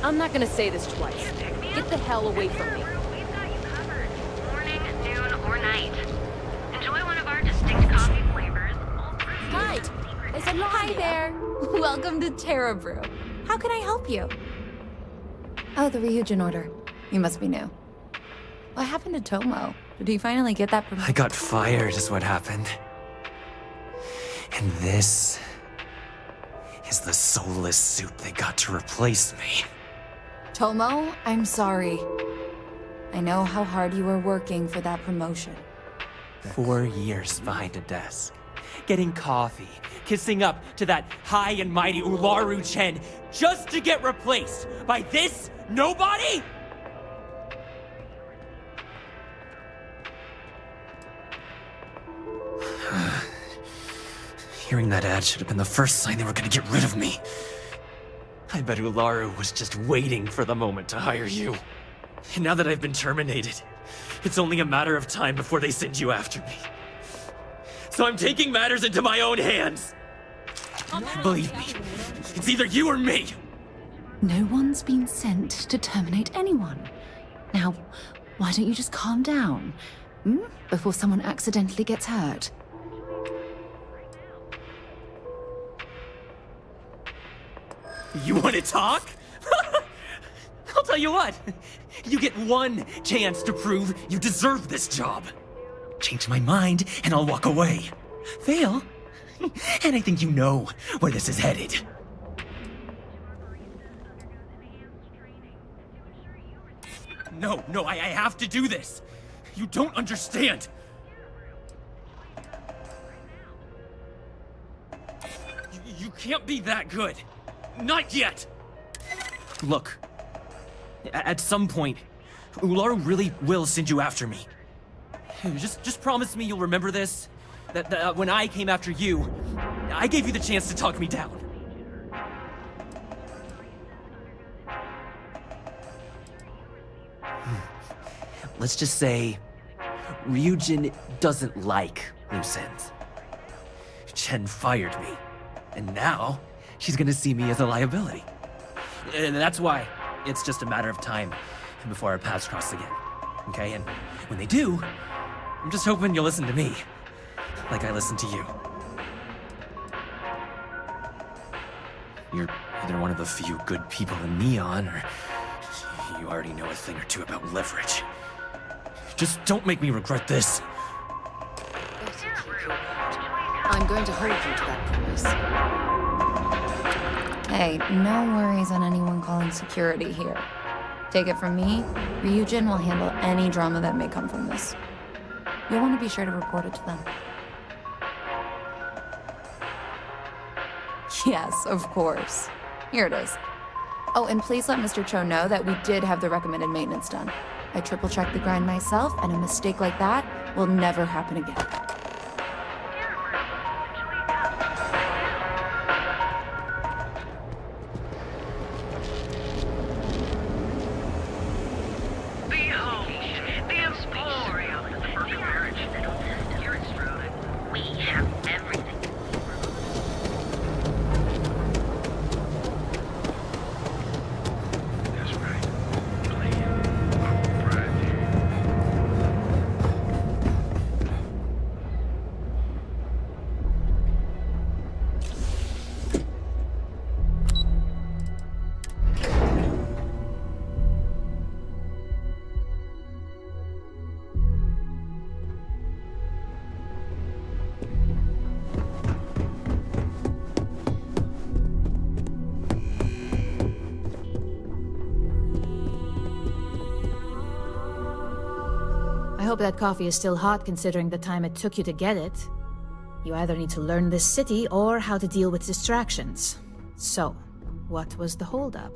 I'm not gonna say this twice. Get the hell away from me. We've got you covered. Morning, noon, or night. Enjoy one of our distinct coffee flavors. Hi! There's a line. Hi there! Welcome to Terra Brew. How can I help you? Oh, the Ryujin order. You must be new. What happened to Tomo? Did he finally get that promotion? I got fired is what happened. And this is the soulless suit they got to replace me. Tomo, I'm sorry. I know how hard you were working for that promotion. 4 years behind a desk, getting coffee, kissing up to that high and mighty Ularu Chen, just to get replaced by this nobody? Hearing that ad should have been the first sign they were gonna get rid of me. I bet Ularu was just waiting for the moment to hire you. And now that I've been terminated, it's only a matter of time before they send you after me. So I'm taking matters into my own hands. Believe me, it's either you or me. No one's been sent to terminate anyone. Now, why don't you just calm down? Before someone accidentally gets hurt. You want to talk? I'll tell you what. You get one chance to prove you deserve this job. Change my mind, and I'll walk away. Fail, and I think you know where this is headed. No, I have to do this. You don't understand. You can't be that good. Not yet! Look, at some point, Ularu really will send you after me. Just promise me you'll remember this. That when I came after you, I gave you the chance to talk me down. Let's just say, Ryujin doesn't like loose ends. Chen fired me, and now she's gonna see me as a liability. And that's why it's just a matter of time before our paths cross again. Okay? And when they do, I'm just hoping you'll listen to me, like I listened to you. You're either one of the few good people in Neon, or you already know a thing or two about leverage. Just don't make me regret this. I'm going to hold you to that promise. Hey, no worries on anyone calling security here. Take it from me, Ryujin will handle any drama that may come from this. You'll want to be sure to report it to them. Yes, of course. Here it is. Oh, and please let Mr. Cho know that we did have the recommended maintenance done. I triple-checked the grind myself, and a mistake like that will never happen again. I hope that coffee is still hot considering the time it took you to get it. You either need to learn this city or how to deal with distractions. So, what was the holdup?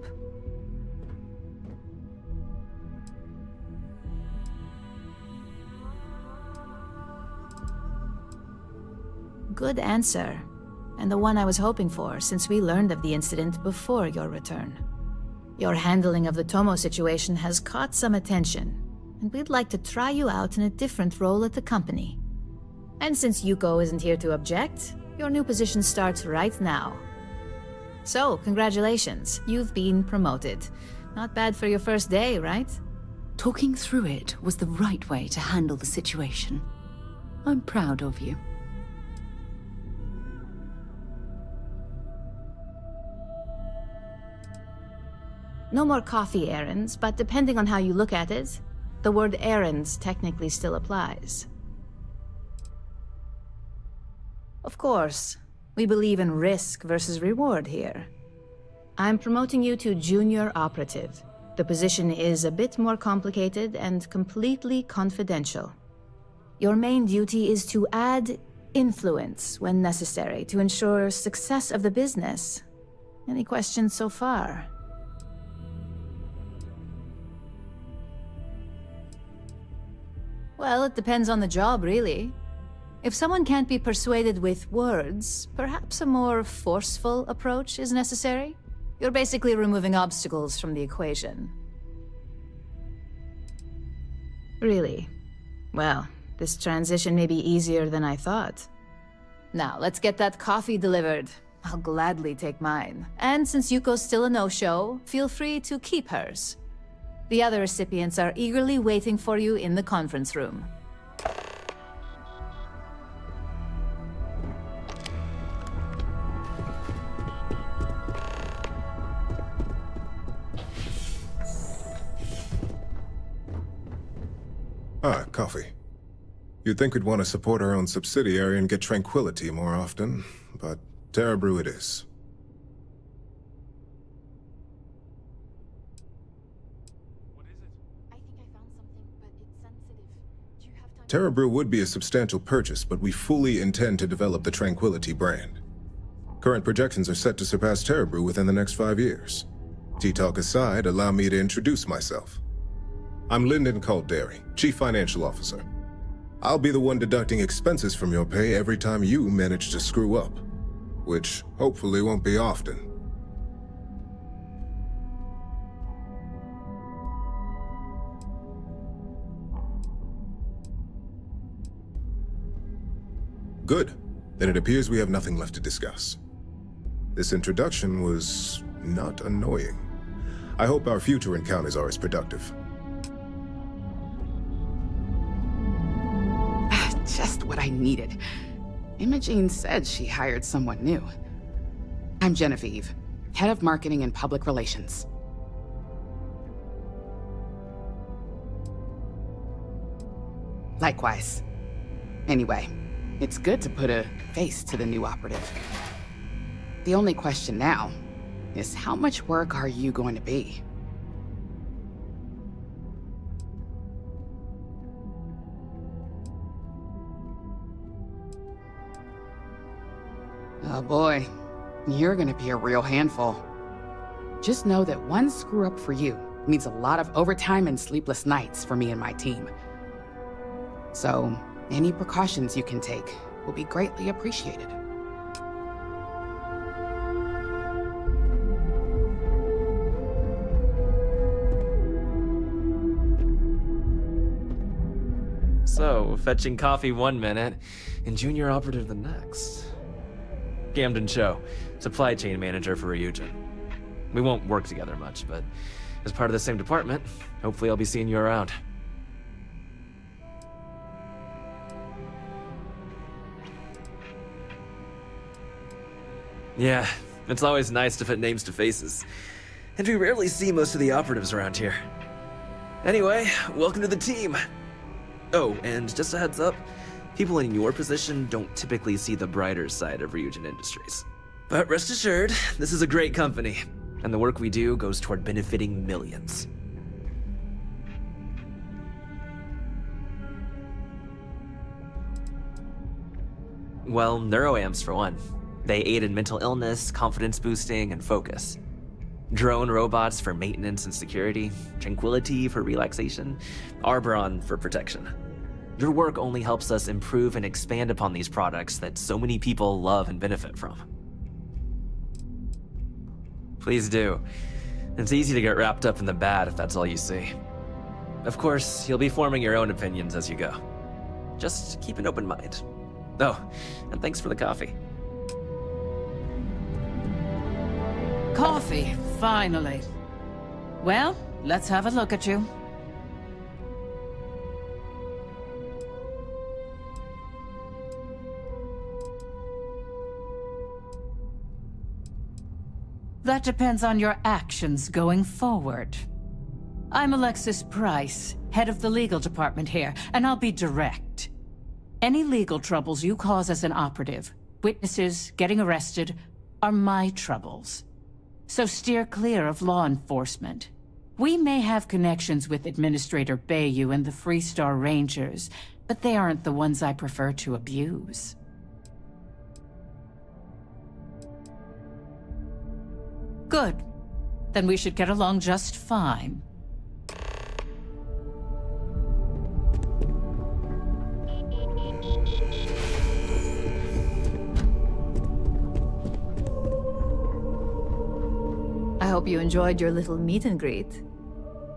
Good answer. And the one I was hoping for, since we learned of the incident before your return. Your handling of the Tomo situation has caught some attention, and we'd like to try you out in a different role at the company. And since Yuko isn't here to object, your new position starts right now. So, congratulations, you've been promoted. Not bad for your first day, right? Talking through it was the right way to handle the situation. I'm proud of you. No more coffee errands, but depending on how you look at it, the word errands technically still applies. Of course, we believe in risk versus reward here. I'm promoting you to junior operative. The position is a bit more complicated and completely confidential. Your main duty is to add influence when necessary to ensure success of the business. Any questions so far? Well, it depends on the job, really. If someone can't be persuaded with words, perhaps a more forceful approach is necessary. You're basically removing obstacles from the equation. Really? Well, this transition may be easier than I thought. Now, let's get that coffee delivered. I'll gladly take mine. And since Yuko's still a no-show, feel free to keep hers. The other recipients are eagerly waiting for you in the conference room. Ah, coffee. You'd think we'd want to support our own subsidiary and get tranquility more often, but Terra Brew it is. Terra Brew would be a substantial purchase, but we fully intend to develop the Tranquility brand. Current projections are set to surpass Terra Brew within the next 5 years. Tea-talk aside, allow me to introduce myself. I'm Lyndon Calderi, Chief Financial Officer. I'll be the one deducting expenses from your pay every time you manage to screw up, which hopefully won't be often. Good. Then it appears we have nothing left to discuss. This introduction was not annoying. I hope our future encounters are as productive. Just what I needed. Imogene said she hired someone new. I'm Genevieve, Head of Marketing and Public Relations. Likewise. Anyway, it's good to put a face to the new operative. The only question now is how much work are you going to be? Oh boy, you're gonna be a real handful. Just know that one screw up for you means a lot of overtime and sleepless nights for me and my team. So, any precautions you can take will be greatly appreciated. So, fetching coffee 1 minute and junior operative the next. Camden Cho, supply chain manager for Ryujin. We won't work together much, but as part of the same department, hopefully I'll be seeing you around. Yeah, it's always nice to put names to faces. And we rarely see most of the operatives around here. Anyway, welcome to the team. Oh, and just a heads up, people in your position don't typically see the brighter side of Ryujin Industries. But rest assured, this is a great company, and the work we do goes toward benefiting millions. Well, neuroamps for one. They aid in mental illness, confidence boosting, and focus. Drone robots for maintenance and security, Tranquility for relaxation, ROBBER997 for protection. Your work only helps us improve and expand upon these products that so many people love and benefit from. Please do. It's easy to get wrapped up in the bad if that's all you see. Of course, you'll be forming your own opinions as you go. Just keep an open mind. Oh, and thanks for the coffee. Coffee, finally. Well, let's have a look at you. That depends on your actions going forward. I'm Alexis Price, head of the legal department here, and I'll be direct. Any legal troubles you cause as an operative, witnesses, getting arrested, are my troubles. So steer clear of law enforcement. We may have connections with Administrator Bayou and the Freestar Rangers, but they aren't the ones I prefer to abuse. Good. Then we should get along just fine. I hope you enjoyed your little meet and greet.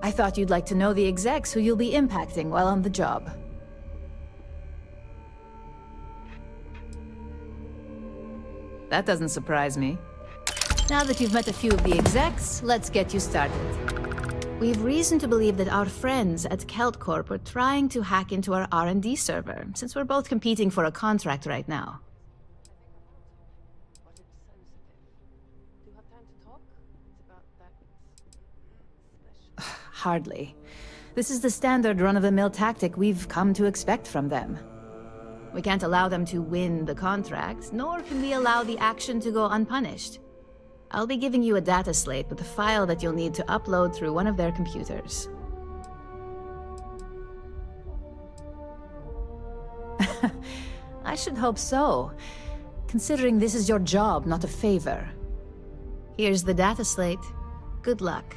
I thought you'd like to know the execs who you'll be impacting while on the job. That doesn't surprise me. Now that you've met a few of the execs, let's get you started. We've reason to believe that our friends at KeltCorp are trying to hack into our R&D server, since we're both competing for a contract right now. Hardly. This is the standard run-of-the-mill tactic we've come to expect from them. We can't allow them to win the contract, nor can we allow the action to go unpunished. I'll be giving you a data slate with a file that you'll need to upload through one of their computers. I should hope so, considering this is your job, not a favor. Here's the data slate. Good luck.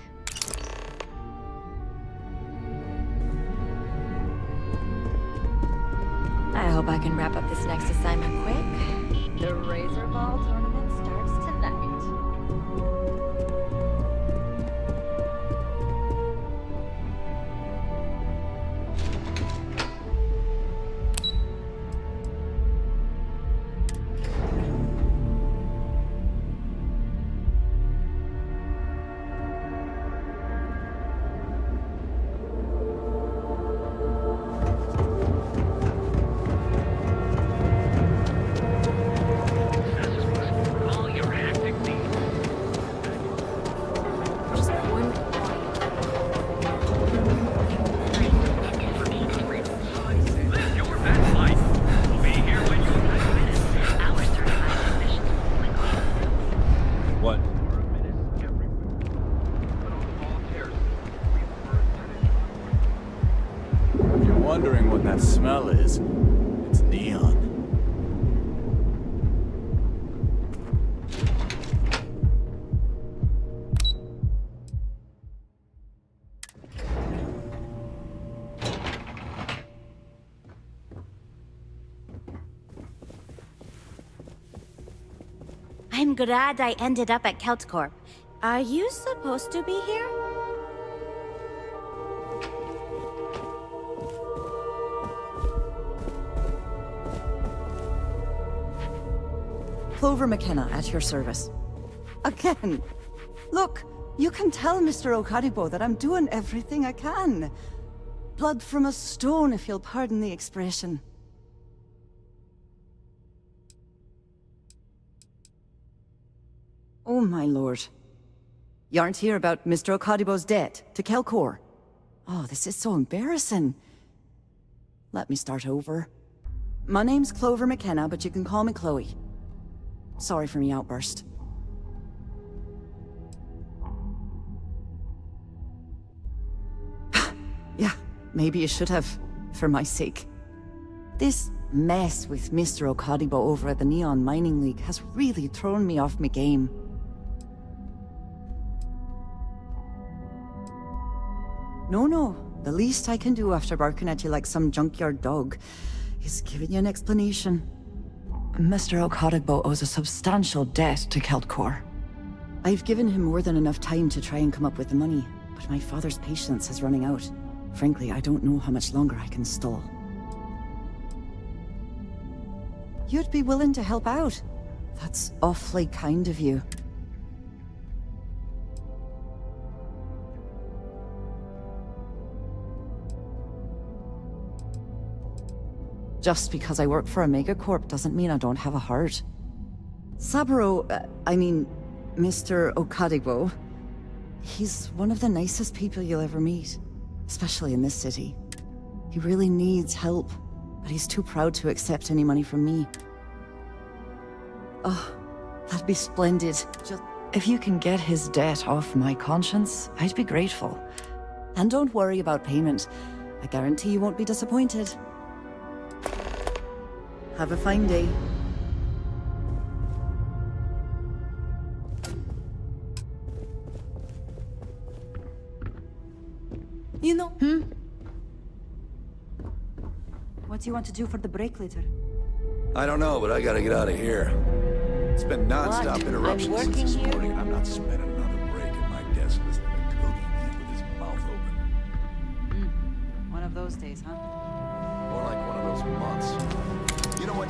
I hope I can wrap up this next assignment quick. The Razor Ball tournament starts tonight. Wondering what that smell is. It's neon. I'm glad I ended up at KeltCorp. Are you supposed to be here? Clover McKenna at your service. Again. Look, you can tell Mr. Okaribo that I'm doing everything I can. Blood from a stone, if you'll pardon the expression. Oh, my lord. You aren't here about Mr. Okaribo's debt to Kelcor. Oh, this is so embarrassing. Let me start over. My name's Clover McKenna, but you can call me Chloe. Sorry for me outburst. Yeah, maybe you should have, for my sake. This mess with Mr. Okadibo over at the Neon Mining League has really thrown me off my game. No, the least I can do after barking at you like some junkyard dog is giving you an explanation. Mr. Okadibo owes a substantial debt to KeltCorp. I've given him more than enough time to try and come up with the money, but my father's patience is running out. Frankly, I don't know how much longer I can stall. You'd be willing to help out? That's awfully kind of you. Just because I work for a megacorp doesn't mean I don't have a heart. Mr. Okadigbo, he's one of the nicest people you'll ever meet, especially in this city. He really needs help, but he's too proud to accept any money from me. Oh, that'd be splendid. If you can get his debt off my conscience, I'd be grateful. And don't worry about payment. I guarantee you won't be disappointed. Have a fine day. You know... What do you want to do for the break later? I don't know, but I gotta get out of here. It's been non-stop interruptions I'm since working this here. morning. I'm not spending another break at my desk listening to Cody eat with his mouth open. One of those days, huh? More like one of those months. You know what?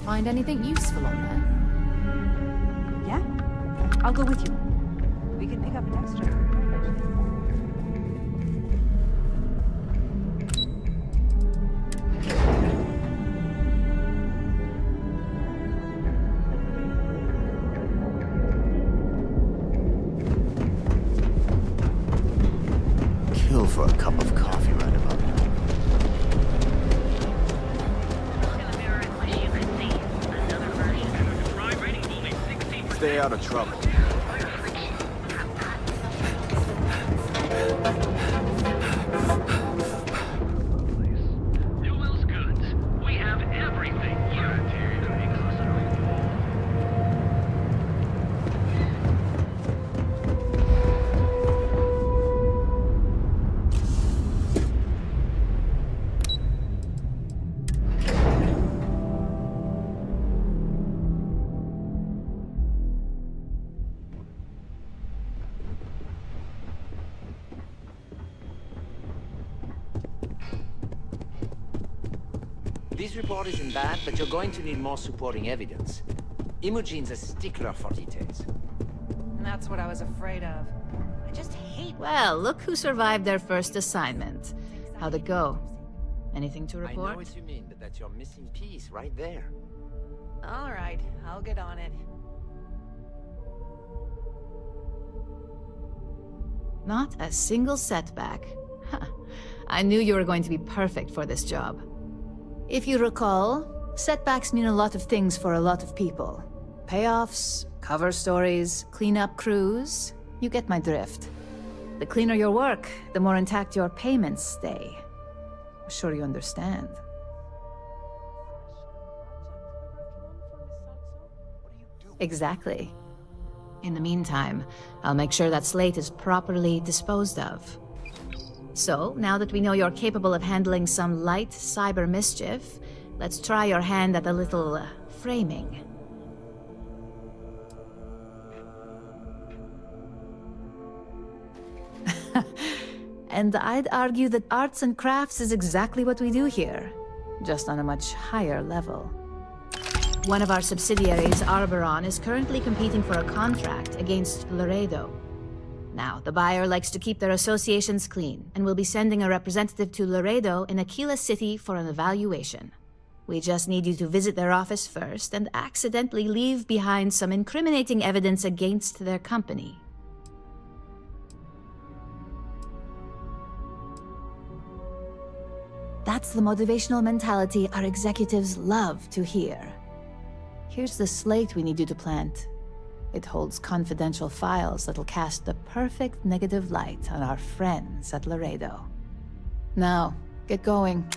Find anything useful on there? Yeah? I'll go with you. We can pick up an extra. Kill for a cup of coffee right about now. Stay out of trouble. Newell's Goods. We have everything you This report isn't bad, but you're going to need more supporting evidence. Imogene's a stickler for details. That's what I was afraid of. I just hate... Well, look who survived their first assignment. How'd it go? Anything to I report? know what you mean, but that's your missing piece right there. All right, I'll get on it. Not a single setback. Huh. I knew you were going to be perfect for this job. If you recall, setbacks mean a lot of things for a lot of people. Payoffs, cover stories, cleanup crews. You get my drift. The cleaner your work, the more intact your payments stay. I'm sure you understand. Exactly. In the meantime, I'll make sure that slate is properly disposed of. So, now that we know you're capable of handling some light cyber mischief, let's try your hand at a little framing. And I'd argue that arts and crafts is exactly what we do here, just on a much higher level. One of our subsidiaries, ROBBER997, is currently competing for a contract against Laredo. Now, the buyer likes to keep their associations clean, and will be sending a representative to Laredo in Aquila City for an evaluation. We just need you to visit their office first and accidentally leave behind some incriminating evidence against their company. That's the motivational mentality our executives love to hear. Here's the slate we need you to plant. It holds confidential files that'll cast the perfect negative light on our friends at Laredo. Now, get going.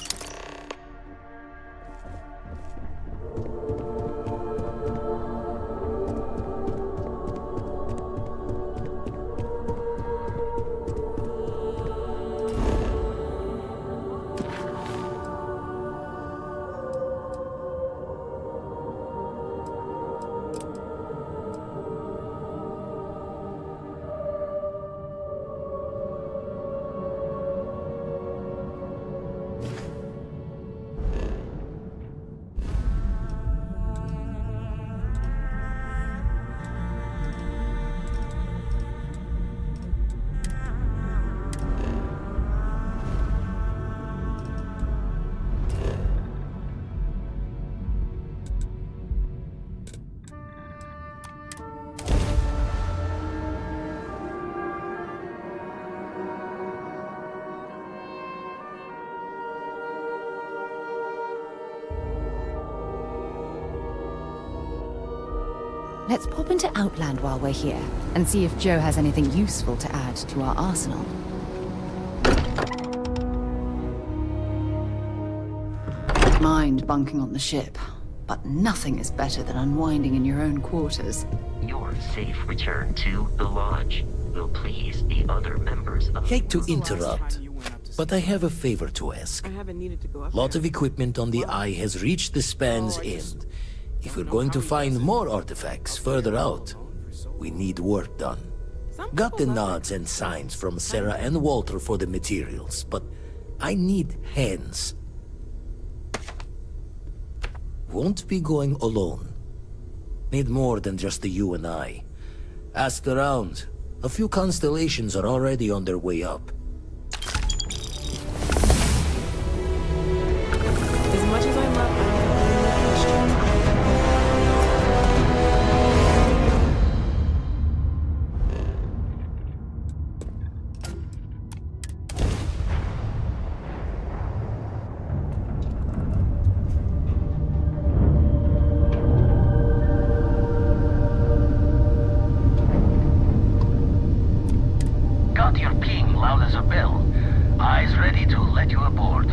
Let's pop into Outland while we're here, and see if Joe has anything useful to add to our arsenal. Mind bunking on the ship, but nothing is better than unwinding in your own quarters. Your safe return to the lodge will please the other members of... Hate to interrupt, but I have a favor to ask. Lot of equipment on the Eye has reached the span's end. If we're going to find more artifacts further out, we need work done. Got the nods and signs from Sarah and Walter for the materials, but I need hands. Won't be going alone. Need more than just the you and I. Asked around. A few constellations are already on their way up. As much as I love... Got your ping loud as a bell. Eyes ready to let you aboard.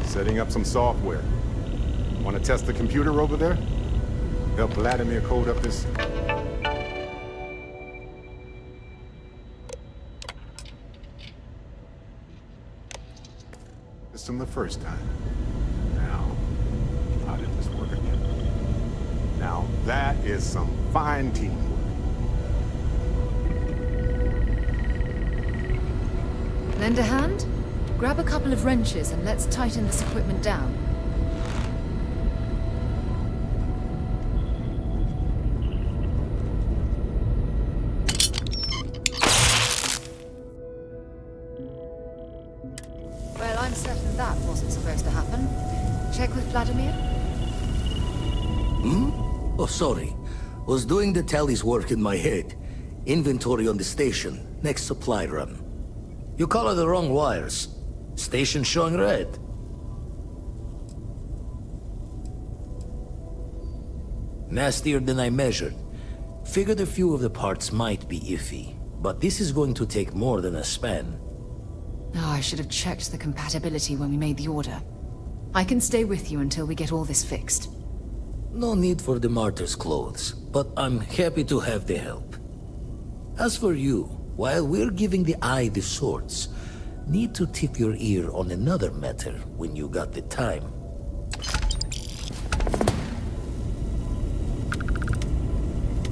Setting up some software. Want to test the computer over there? Help Vladimir code up this... system the first time. Now, how did this work again? Now, that is some fine teamwork. Lend a hand? Grab a couple of wrenches and let's tighten this equipment down. Well, I'm certain that wasn't supposed to happen. Check with Vladimir? Oh, sorry. Was doing the tally's work in my head. Inventory on the station, next supply run. You color the wrong wires. Station showing red. Nastier than I measured. Figured a few of the parts might be iffy, but this is going to take more than a span. Oh, I should have checked the compatibility when we made the order. I can stay with you until we get all this fixed. No need for the martyr's clothes, but I'm happy to have the help. As for you, while we're giving the Eye the swords, need to tip your ear on another matter when you got the time.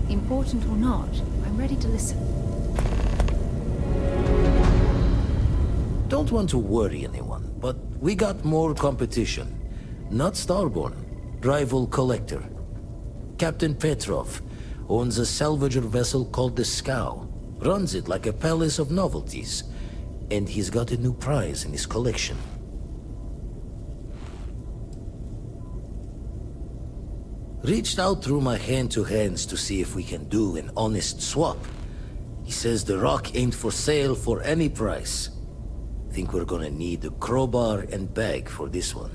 Important or not, I'm ready to listen. Don't want to worry anyone, but we got more competition. Not Starborn, rival collector. Captain Petrov owns a salvager vessel called the Scow. Runs it like a palace of novelties. And he's got a new prize in his collection. Reached out through my hand-to-hands to see if we can do an honest swap. He says the rock ain't for sale for any price. Think we're gonna need a crowbar and bag for this one.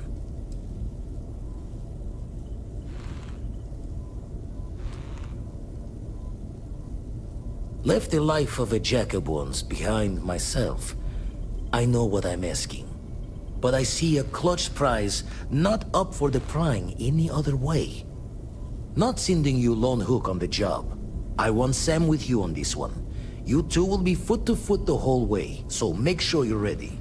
Left the life of a jacob once behind myself. I know what I'm asking. But I see a clutch prize not up for the prying any other way. Not sending you lone hook on the job. I want Sam with you on this one. You two will be foot to foot the whole way, so make sure you're ready.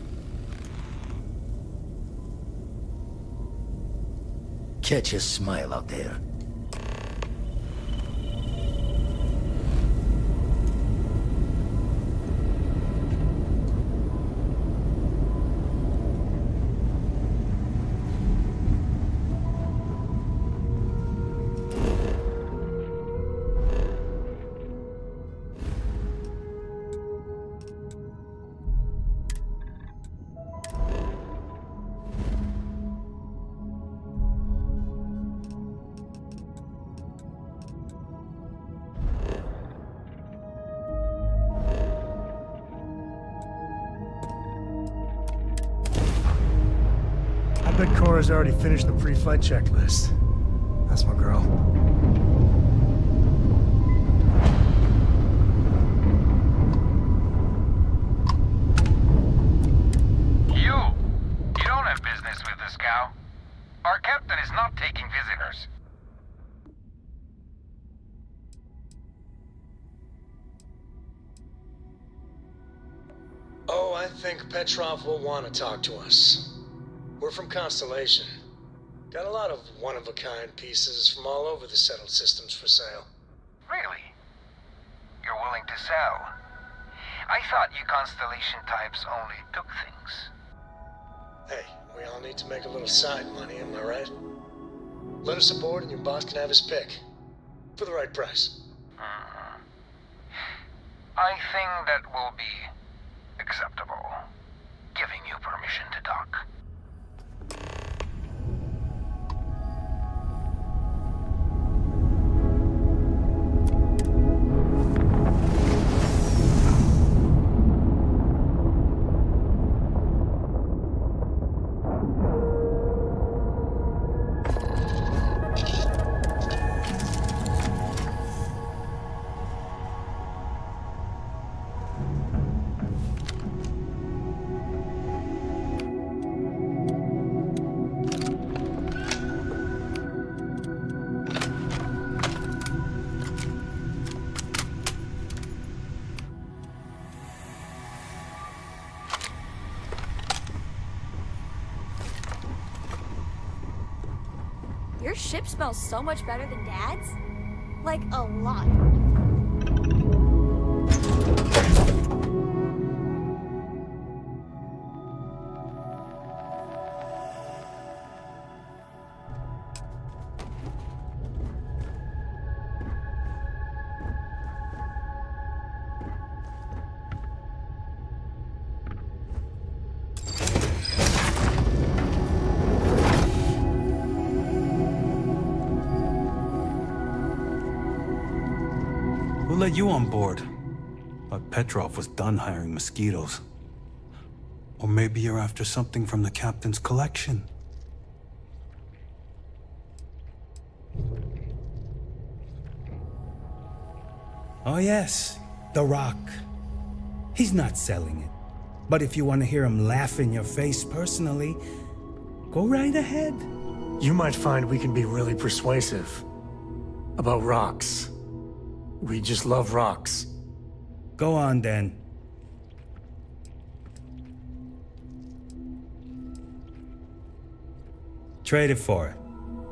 Catch a smile out there. I bet Cora's already finished the pre-flight checklist. That's my girl. You don't have business with this cow. Our captain is not taking visitors. Oh, I think Petrov will want to talk to us. We're from Constellation. Got a lot of one-of-a-kind pieces from all over the settled systems for sale. Really? You're willing to sell? I thought you Constellation types only took things. Hey, we all need to make a little side money, am I right? Let us aboard and your boss can have his pick. For the right price. I think that will be acceptable. Giving you permission to dock. Your ship smells so much better than Dad's. Like, a lot. Who let you on board? But Petrov was done hiring mosquitoes. Or maybe you're after something from the captain's collection. Oh yes, the Rock. He's not selling it. But if you want to hear him laugh in your face personally, go right ahead. You might find we can be really persuasive. About rocks. We just love rocks. Go on then. Trade it for it.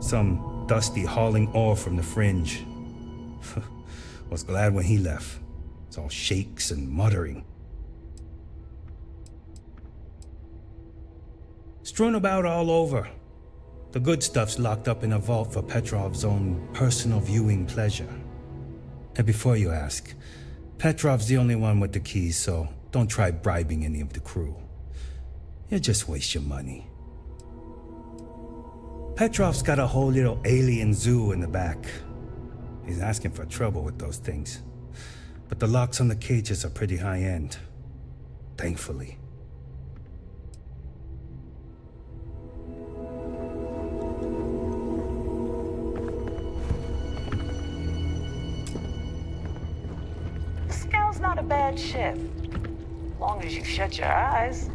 Some dusty hauling ore from the fringe. Was glad when he left. It's all shakes and muttering. Strewn about all over. The good stuff's locked up in a vault for Petrov's own personal viewing pleasure. And before you ask, Petrov's the only one with the keys, so don't try bribing any of the crew. You'll just waste your money. Petrov's got a whole little alien zoo in the back. He's asking for trouble with those things. But the locks on the cages are pretty high-end. Thankfully. Scale's not a bad ship. Long as you shut your eyes.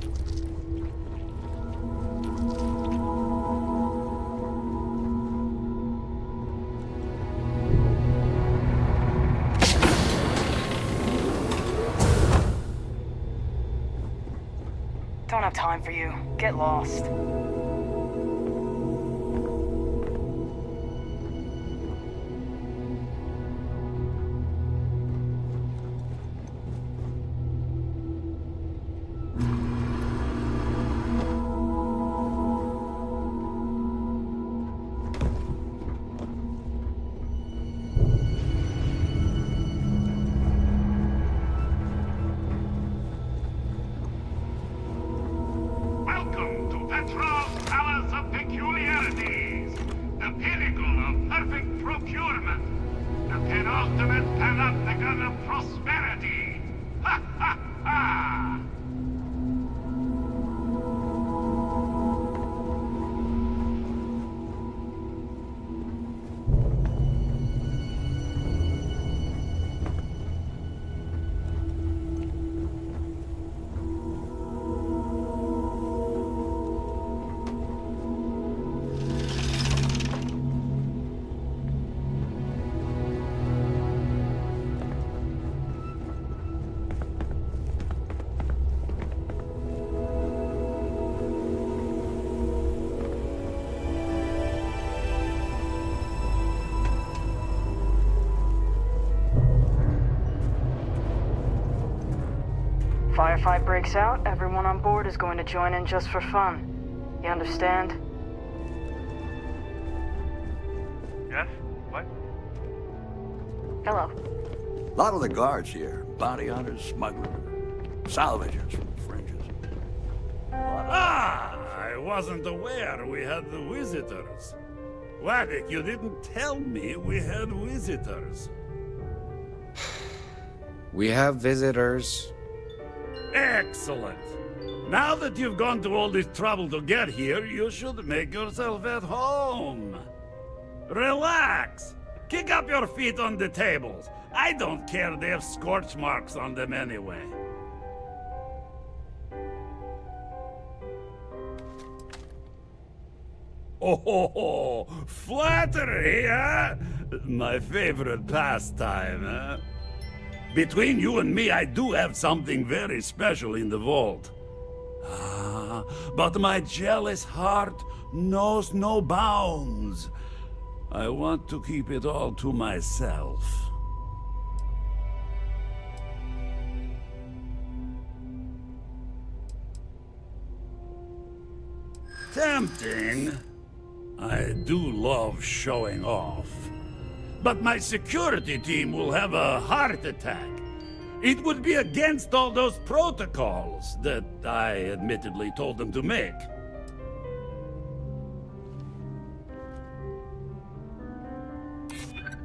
Don't have time for you. Get lost. Welcome to Petrov's Palace of Peculiarities, the pinnacle of perfect procurement, the penultimate panopticon of prosperity. Ha ha ha! Firefight breaks out, everyone on board is going to join in just for fun. You understand? Yes? What? Hello. A lot of the guards here. Bounty hunters, smugglers, salvagers from the fringes. Ah! I wasn't aware we had the visitors. Waddick, you didn't tell me we had visitors. We have visitors. Excellent. Now that you've gone to all this trouble to get here, you should make yourself at home. Relax. Kick up your feet on the tables. I don't care, they have scorch marks on them anyway. Oh, flattery, huh? My favorite pastime, huh? Between you and me, I do have something very special in the vault. Ah, but my jealous heart knows no bounds. I want to keep it all to myself. Tempting. I do love showing off. But my security team will have a heart attack. It would be against all those protocols that I admittedly told them to make.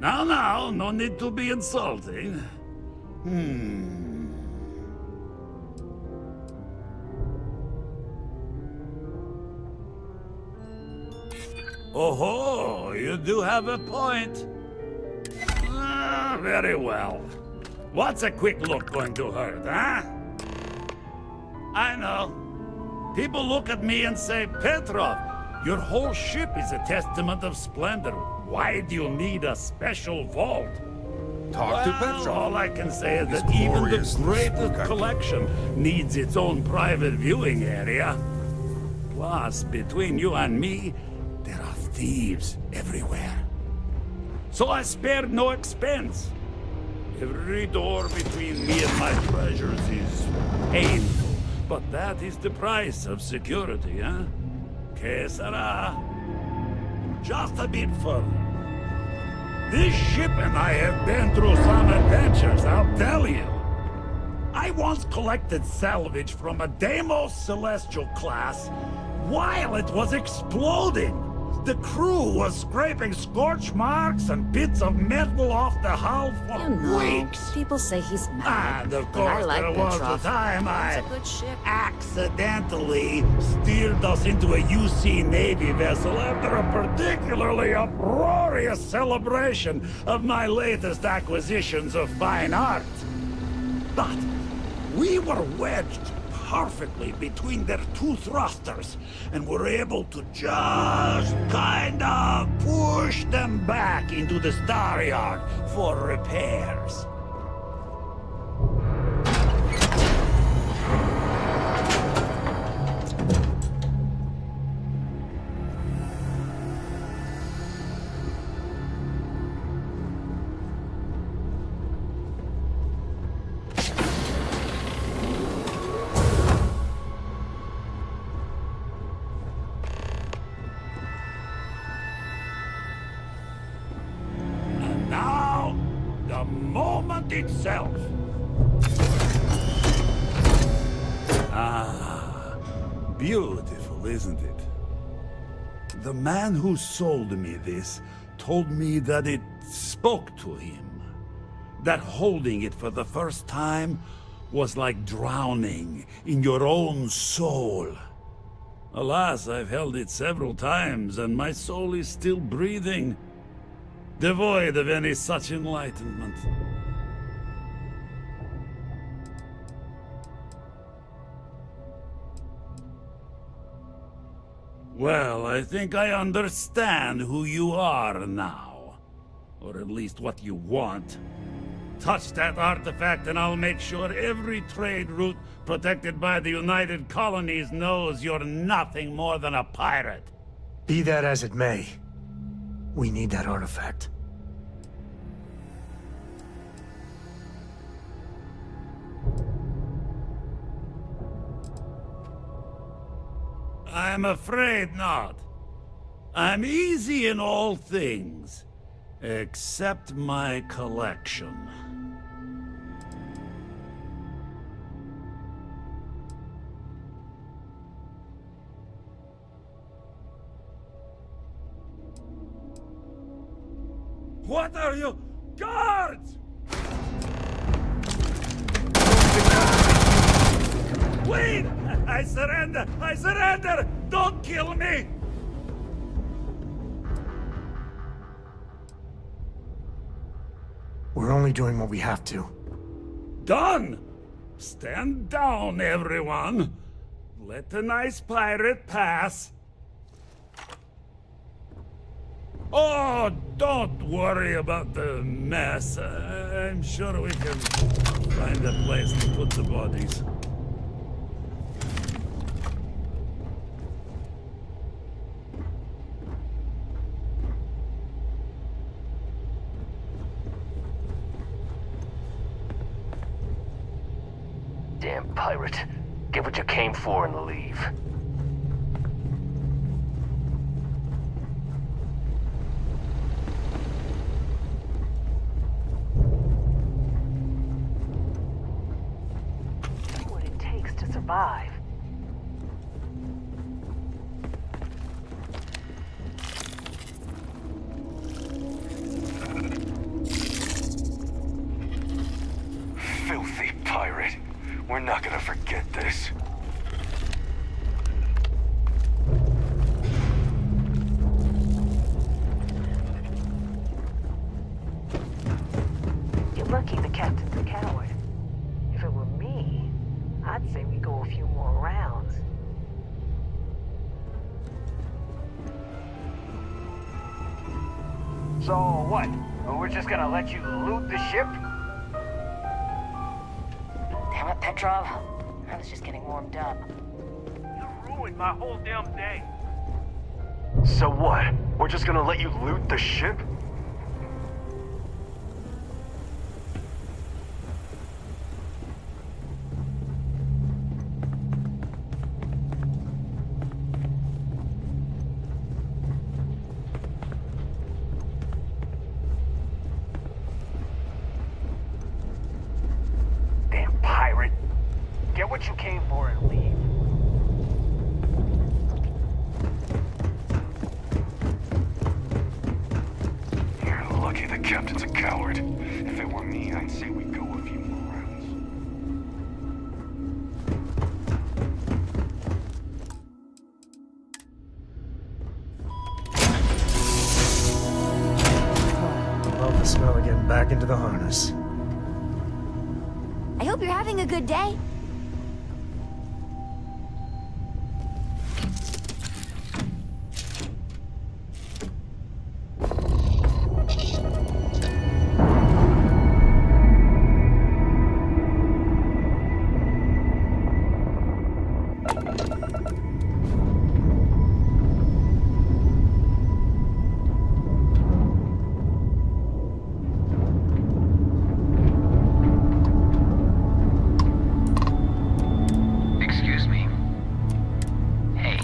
Now, no need to be insulting. Oh, you do have a point. Very well. What's a quick look going to hurt, huh? I know. People look at me and say, Petrov, your whole ship is a testament of splendor. Why do you need a special vault? Talk to Petrov. All I can say is that even the greatest collection needs its own private viewing area. Plus, between you and me, there are thieves everywhere. So I spared no expense. Every door between me and my treasures is painful, but that is the price of security, huh? Que sera? Just a bit further. This ship and I have been through some adventures, I'll tell you. I once collected salvage from a Deimos Celestial class while it was exploding. The crew was scraping scorch marks and bits of metal off the hull for weeks. People say he's mad. And of but I course, like there was Petrov. the time It's I a good ship. accidentally steered us into a UC Navy vessel after a particularly uproarious celebration of my latest acquisitions of fine art. But we were wedged perfectly between their two thrusters and were able to just kind of push them back into the star yard for repairs. Now, the moment itself. Ah, beautiful, isn't it? The man who sold me this told me that it spoke to him. That holding it for the first time was like drowning in your own soul. Alas, I've held it several times, and my soul is still breathing, devoid of any such enlightenment. Well, I think I understand who you are now. Or at least what you want. Touch that artifact and I'll make sure every trade route protected by the United Colonies knows you're nothing more than a pirate. Be that as it may, we need that artifact. I'm afraid not. I'm easy in all things, except my collection. What are you? Guards! Wait! I surrender! I surrender! Don't kill me! We're only doing what we have to. Done! Stand down, everyone. Let the nice pirate pass. Oh, don't worry about the mess. I'm sure we can find a place to put the bodies. Damn pirate. Get what you came for and leave. What it takes to survive. Filthy pirate. We're not gonna forget this. You're lucky the captain's a coward. If it were me, I'd say we go a few more rounds. So what? We're just gonna let you loot the ship? Damn it, Petrov. I was just getting warmed up. You ruined my whole damn day. So what? We're just gonna let you loot the ship? Damn pirate. Get what you came for and leave. I'd say we go a few more rounds. Love the smell of getting back into the harness. I hope you're having a good day. Excuse me. Hey.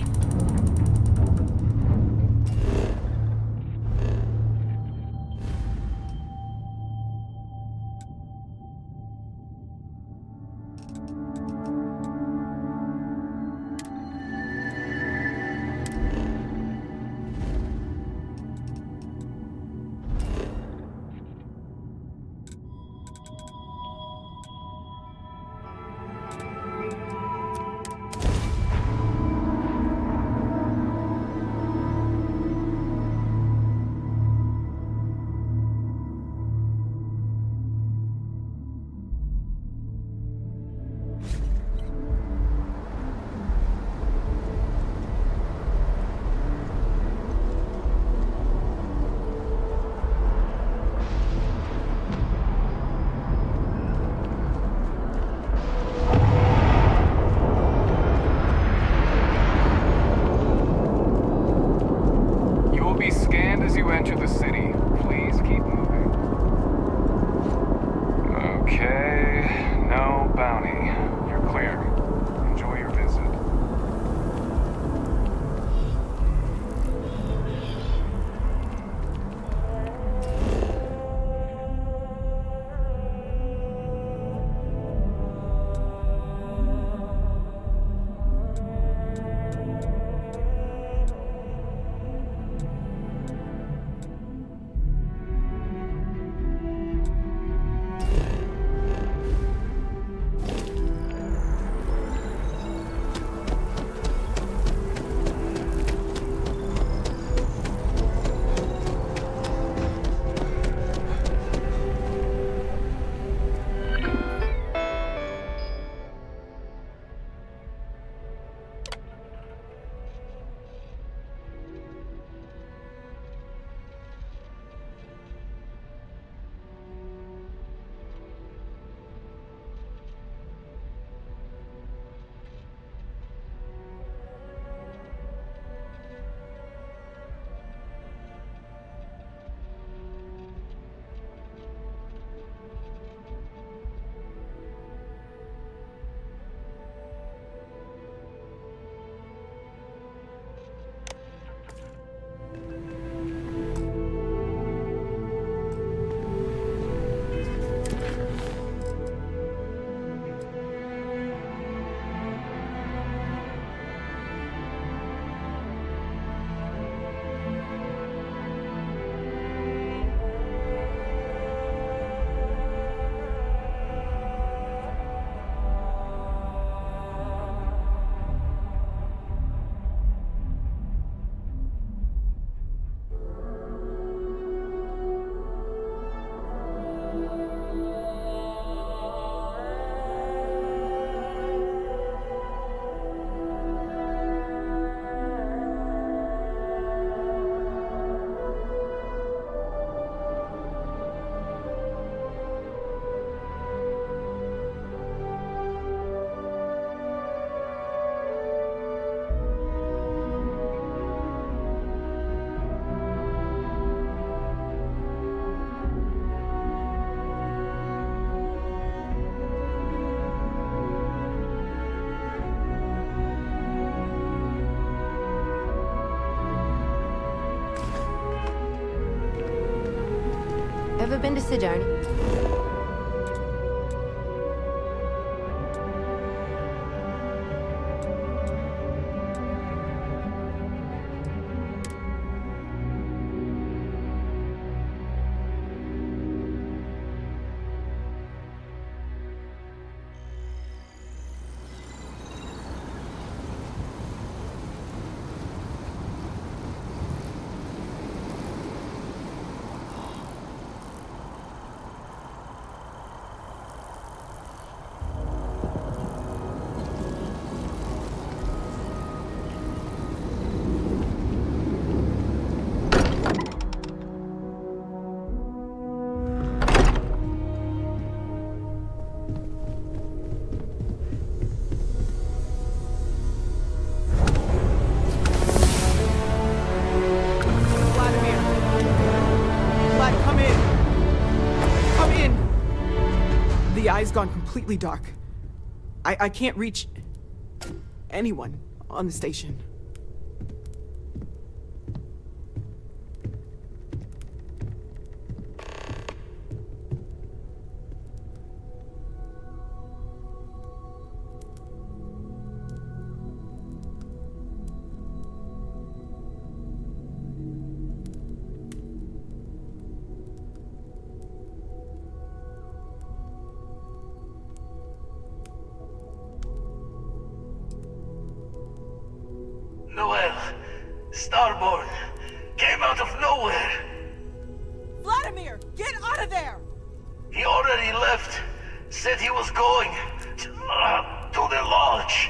You will be scanned as you enter the city. Please keep moving. Okay, no bounty. You're clear. Enjoy your visit. Ever been to Sojourner? gone completely dark. I can't reach anyone on the station. Noel, Starborn, came out of nowhere. Vladimir, get out of there! He already left. Said he was going to the lodge.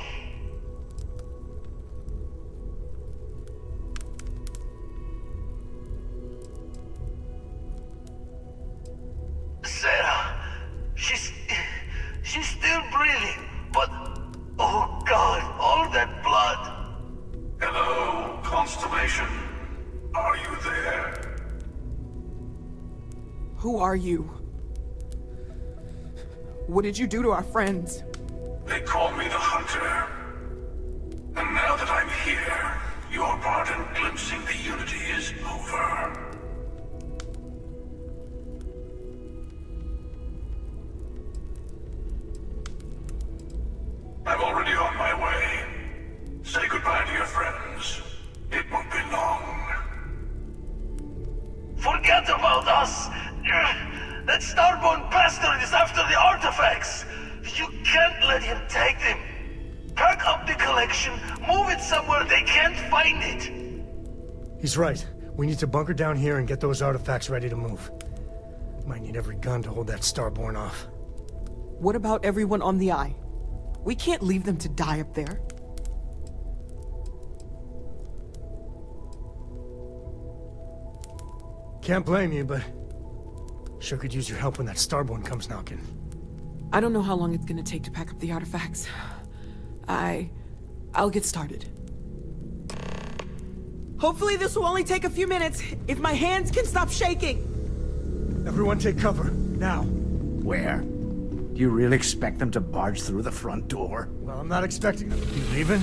Sarah, she's still breathing, but oh God, all that blood. Hello, Constellation. Are you there? Who are you? What did you do to our friends? They call me the Hunter. And now that I'm here, your part in glimpsing the Unity is over. I'm already on my way. Say goodbye to your friends. It won't be long. Forget about us! That Starborn bastard is after the artifacts! You can't let him take them! Pack up the collection, move it somewhere they can't find it! He's right. We need to bunker down here and get those artifacts ready to move. Might need every gun to hold that Starborn off. What about everyone on the Eye? We can't leave them to die up there. Can't blame you, but sure could use your help when that Starborn comes knocking. I don't know how long it's gonna take to pack up the artifacts. I'll get started. Hopefully this will only take a few minutes, if my hands can stop shaking! Everyone take cover, now. Where? Do you really expect them to barge through the front door? Well, I'm not expecting them. You leaving?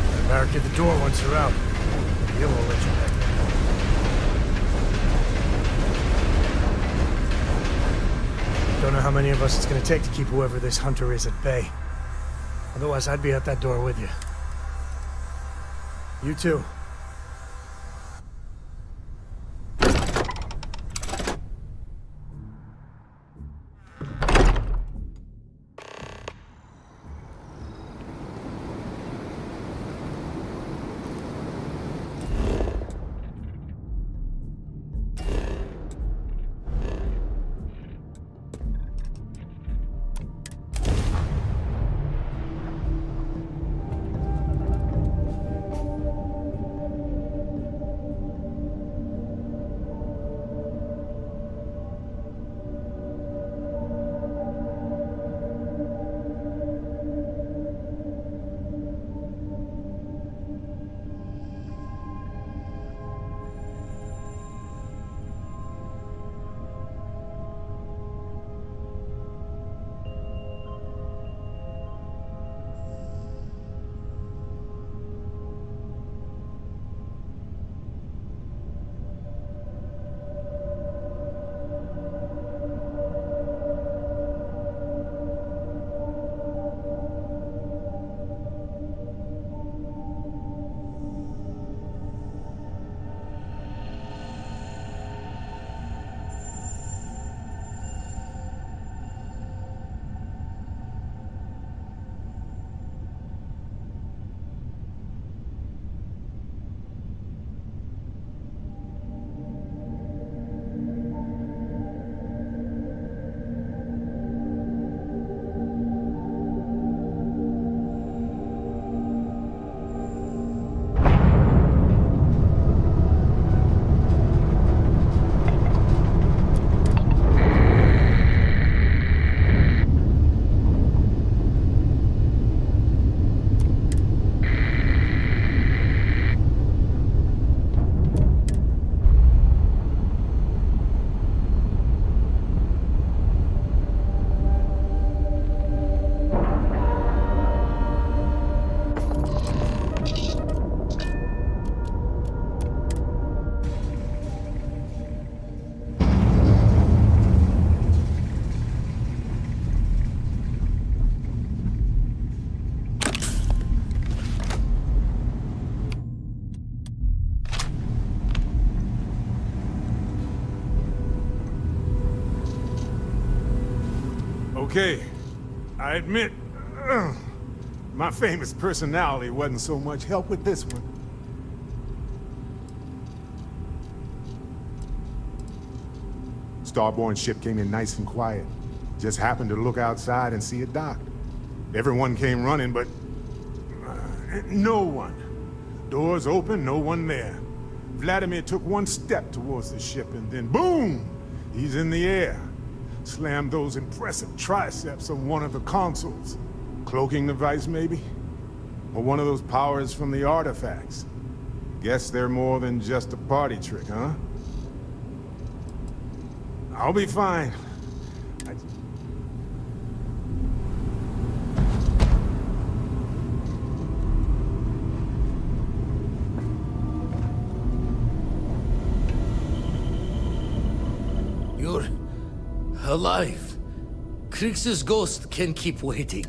Gotta barricade the door once you're out. He'll let you back in. Don't know how many of us it's gonna take to keep whoever this Hunter is at bay. Otherwise, I'd be at that door with you. You too. Okay, I admit, my famous personality wasn't so much help with this one. Starborn ship came in nice and quiet. Just happened to look outside and see it docked. Everyone came running, but no one. Doors open, no one there. Vladimir took one step towards the ship and then boom! He's in the air. Slammed those impressive triceps on one of the consoles. Cloaking device, maybe? Or one of those powers from the artifacts. Guess they're more than just a party trick, huh? I'll be fine. You're alive. Krix's ghost can keep waiting.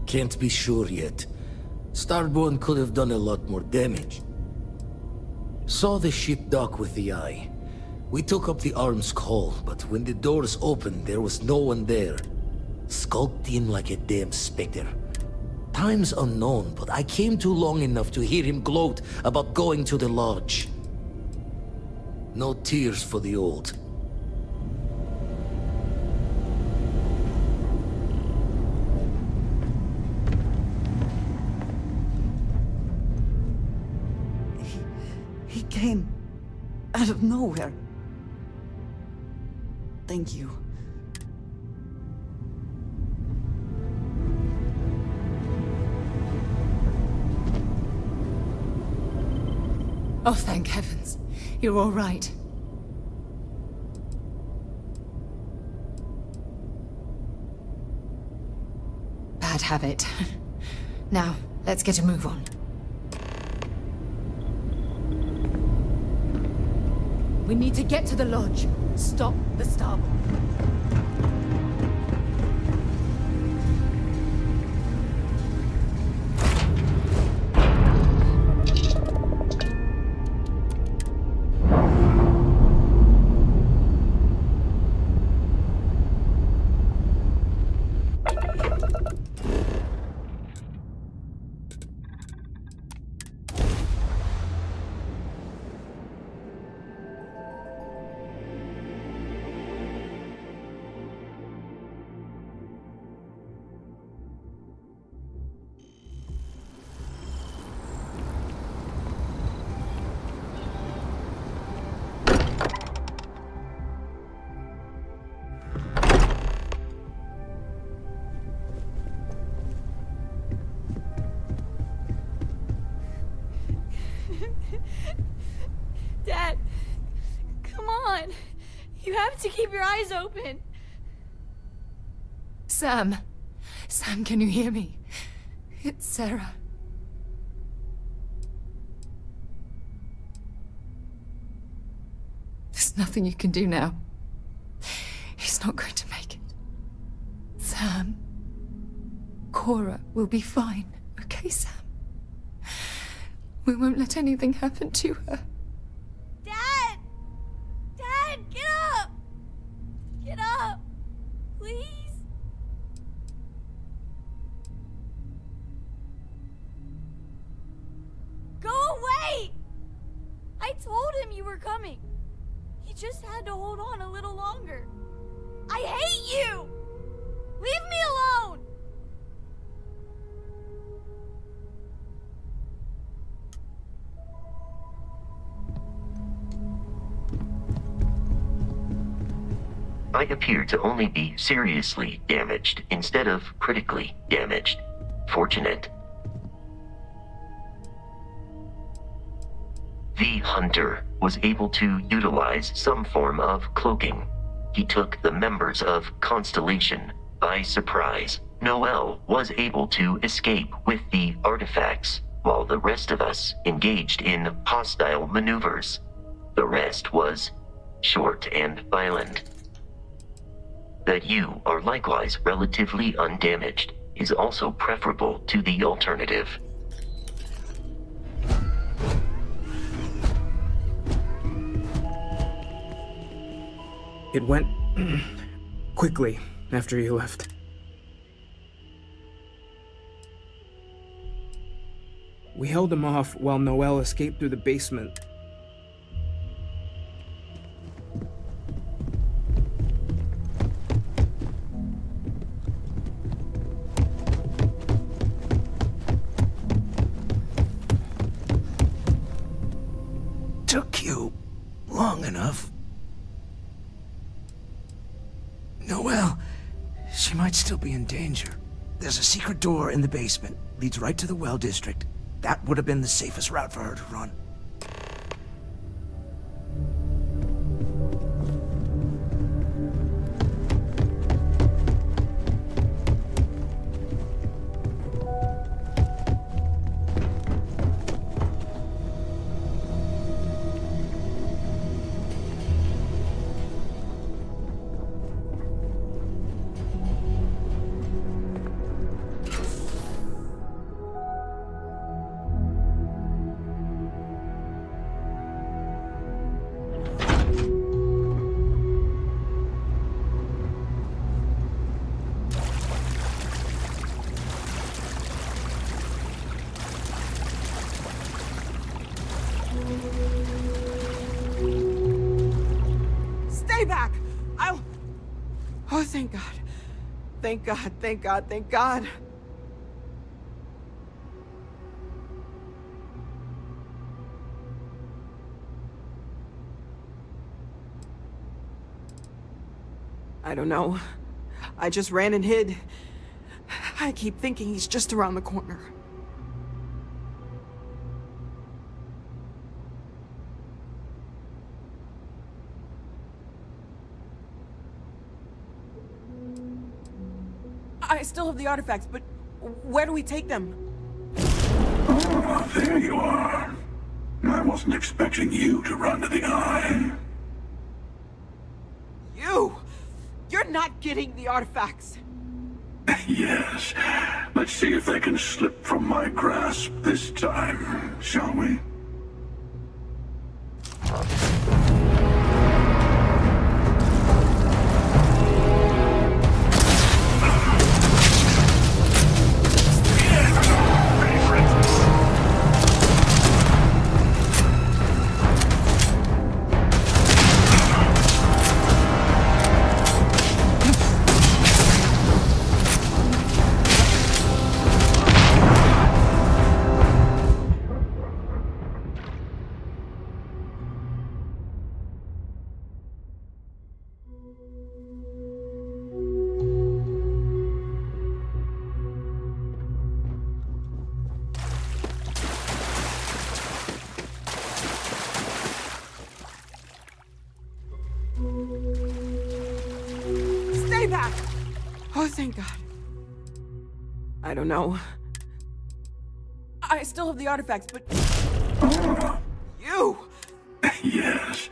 Can't be sure yet. Starborn could have done a lot more damage. Saw the ship dock with the eye. We took up the arm's call, but when the doors opened, there was no one there. Skulked in like a damn specter. Time's unknown, but I came too long enough to hear him gloat about going to the lodge. No tears for the old. He came out of nowhere. Thank you. Oh, thank heavens. You're all right. Bad habit. Now, let's get a move on. We need to get to the lodge. Stop the starboard. Dad, come on. You have to keep your eyes open. Sam. Sam, can you hear me? It's Sarah. There's nothing you can do now. He's not going to make it. Sam. Cora will be fine, okay, Sam? We won't let anything happen to her. Dad! Dad, get up! Get up! Please? Go away! I told him you were coming. He just had to hold on a little longer. I hate you! Leave me alone! I appear to only be seriously damaged instead of critically damaged. Fortunate. The Hunter was able to utilize some form of cloaking. He took the members of Constellation by surprise. Noel was able to escape with the artifacts, while the rest of us engaged in hostile maneuvers. The rest was short and violent. That you are likewise relatively undamaged is also preferable to the alternative. It went quickly after you left. We held him off while Noel escaped through the basement. Took you long enough. Noelle, she might still be in danger. There's a secret door in the basement, leads right to the well district. That would have been the safest route for her to run. Stay back! I'll... Oh, thank God. Thank God, thank God, thank God. I don't know. I just ran and hid. I keep thinking he's just around the corner. I still have the artifacts, but where do we take them? Ah, there you are. I wasn't expecting you to run to the eye. You! You're not getting the artifacts! Yes. Let's see if they can slip from my grasp this time, shall we? Stay back! Oh, thank God. I don't know. I still have the artifacts, but... You! Yes.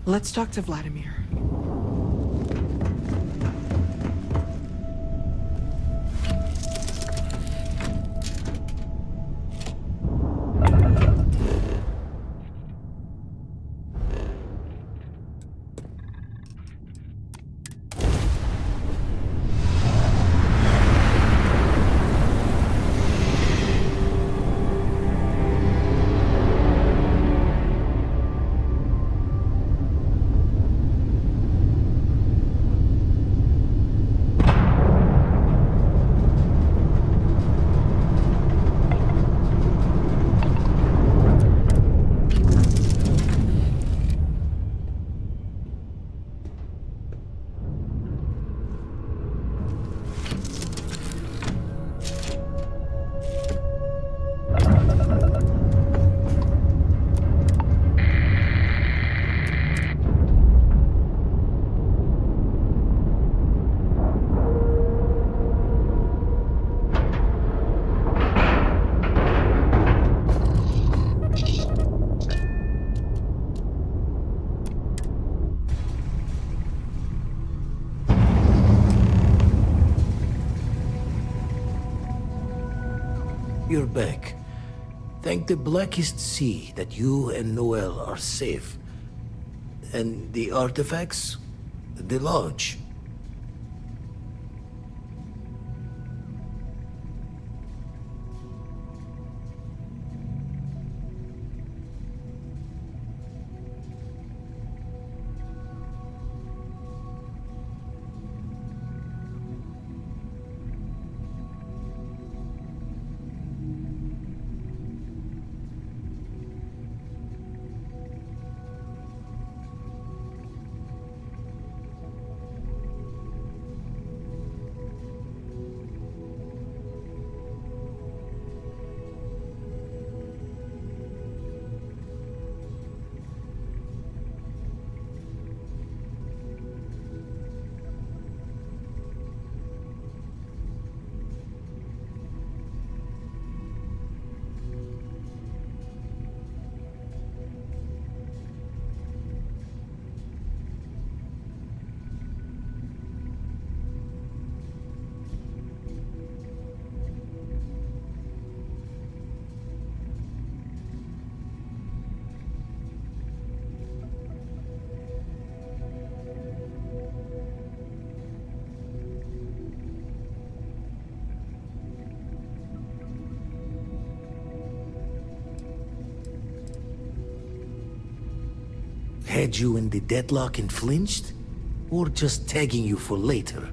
Let's talk to Vladimir. You're back. Thank the blackest sea that you and Noel are safe. And the artifacts? The lodge. Had you in the deadlock and flinched? Or just tagging you for later,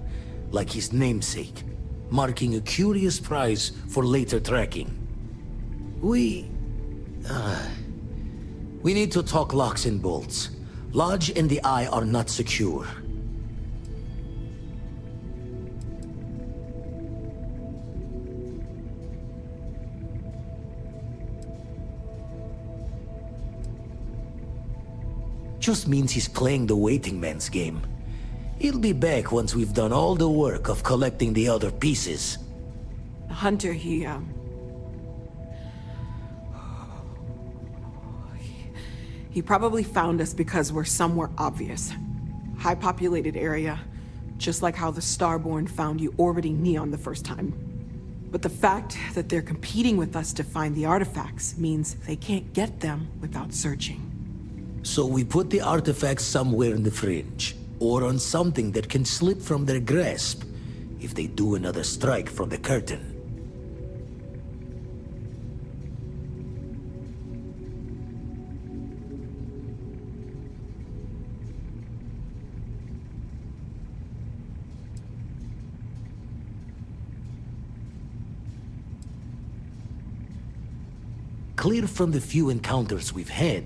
like his namesake, marking a curious prize for later tracking? We need to talk locks and bolts. Lodge and the Eye are not secure. Just means he's playing the waiting man's game. He'll be back once we've done all the work of collecting the other pieces. Hunter, he probably found us because we're somewhere obvious. High-populated area, just like how the Starborn found you orbiting Neon the first time. But the fact that they're competing with us to find the artifacts means they can't get them without searching. So we put the artifacts somewhere in the fringe, or on something that can slip from their grasp if they do another strike from the curtain. Clear from the few encounters we've had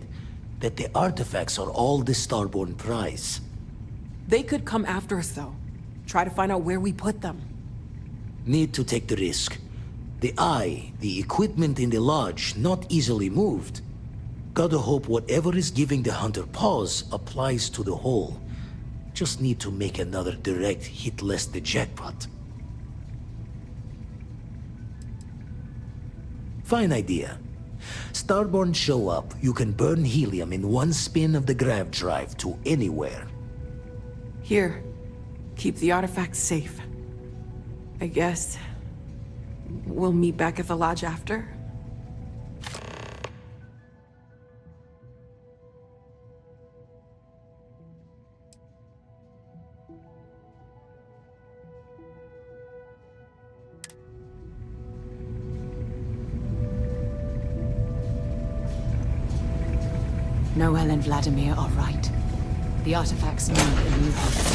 that the artifacts are all the Starborn prize. They could come after us, though. Try to find out where we put them. Need to take the risk. The Eye, the equipment in the lodge, not easily moved. Gotta hope whatever is giving the Hunter pause applies to the whole. Just need to make another direct hit less the jackpot. Fine idea. Starborn show up, you can burn helium in one spin of the grav drive to anywhere. Here. Keep the artifacts safe. I guess we'll meet back at the lodge after? Noel and Vladimir are right. The artifacts need a new home.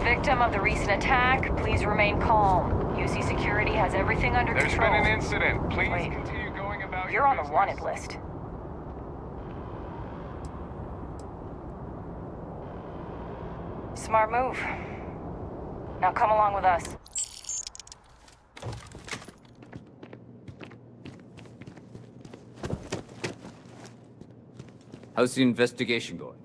Victim of the recent attack, please remain calm. UC Security has everything under There's control. been an incident. Please continue going about You're your on the business. wanted list. Smart move. Now come along with us. How's the investigation going?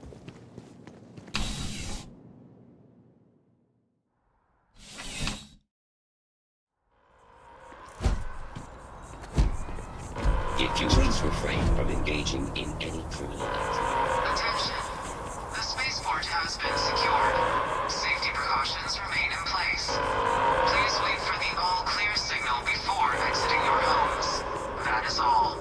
If you please refrain from engaging in any criminal activity. Attention. The spaceport has been secured. Safety precautions remain in place. Please wait for the all-clear signal before exiting your homes. That is all.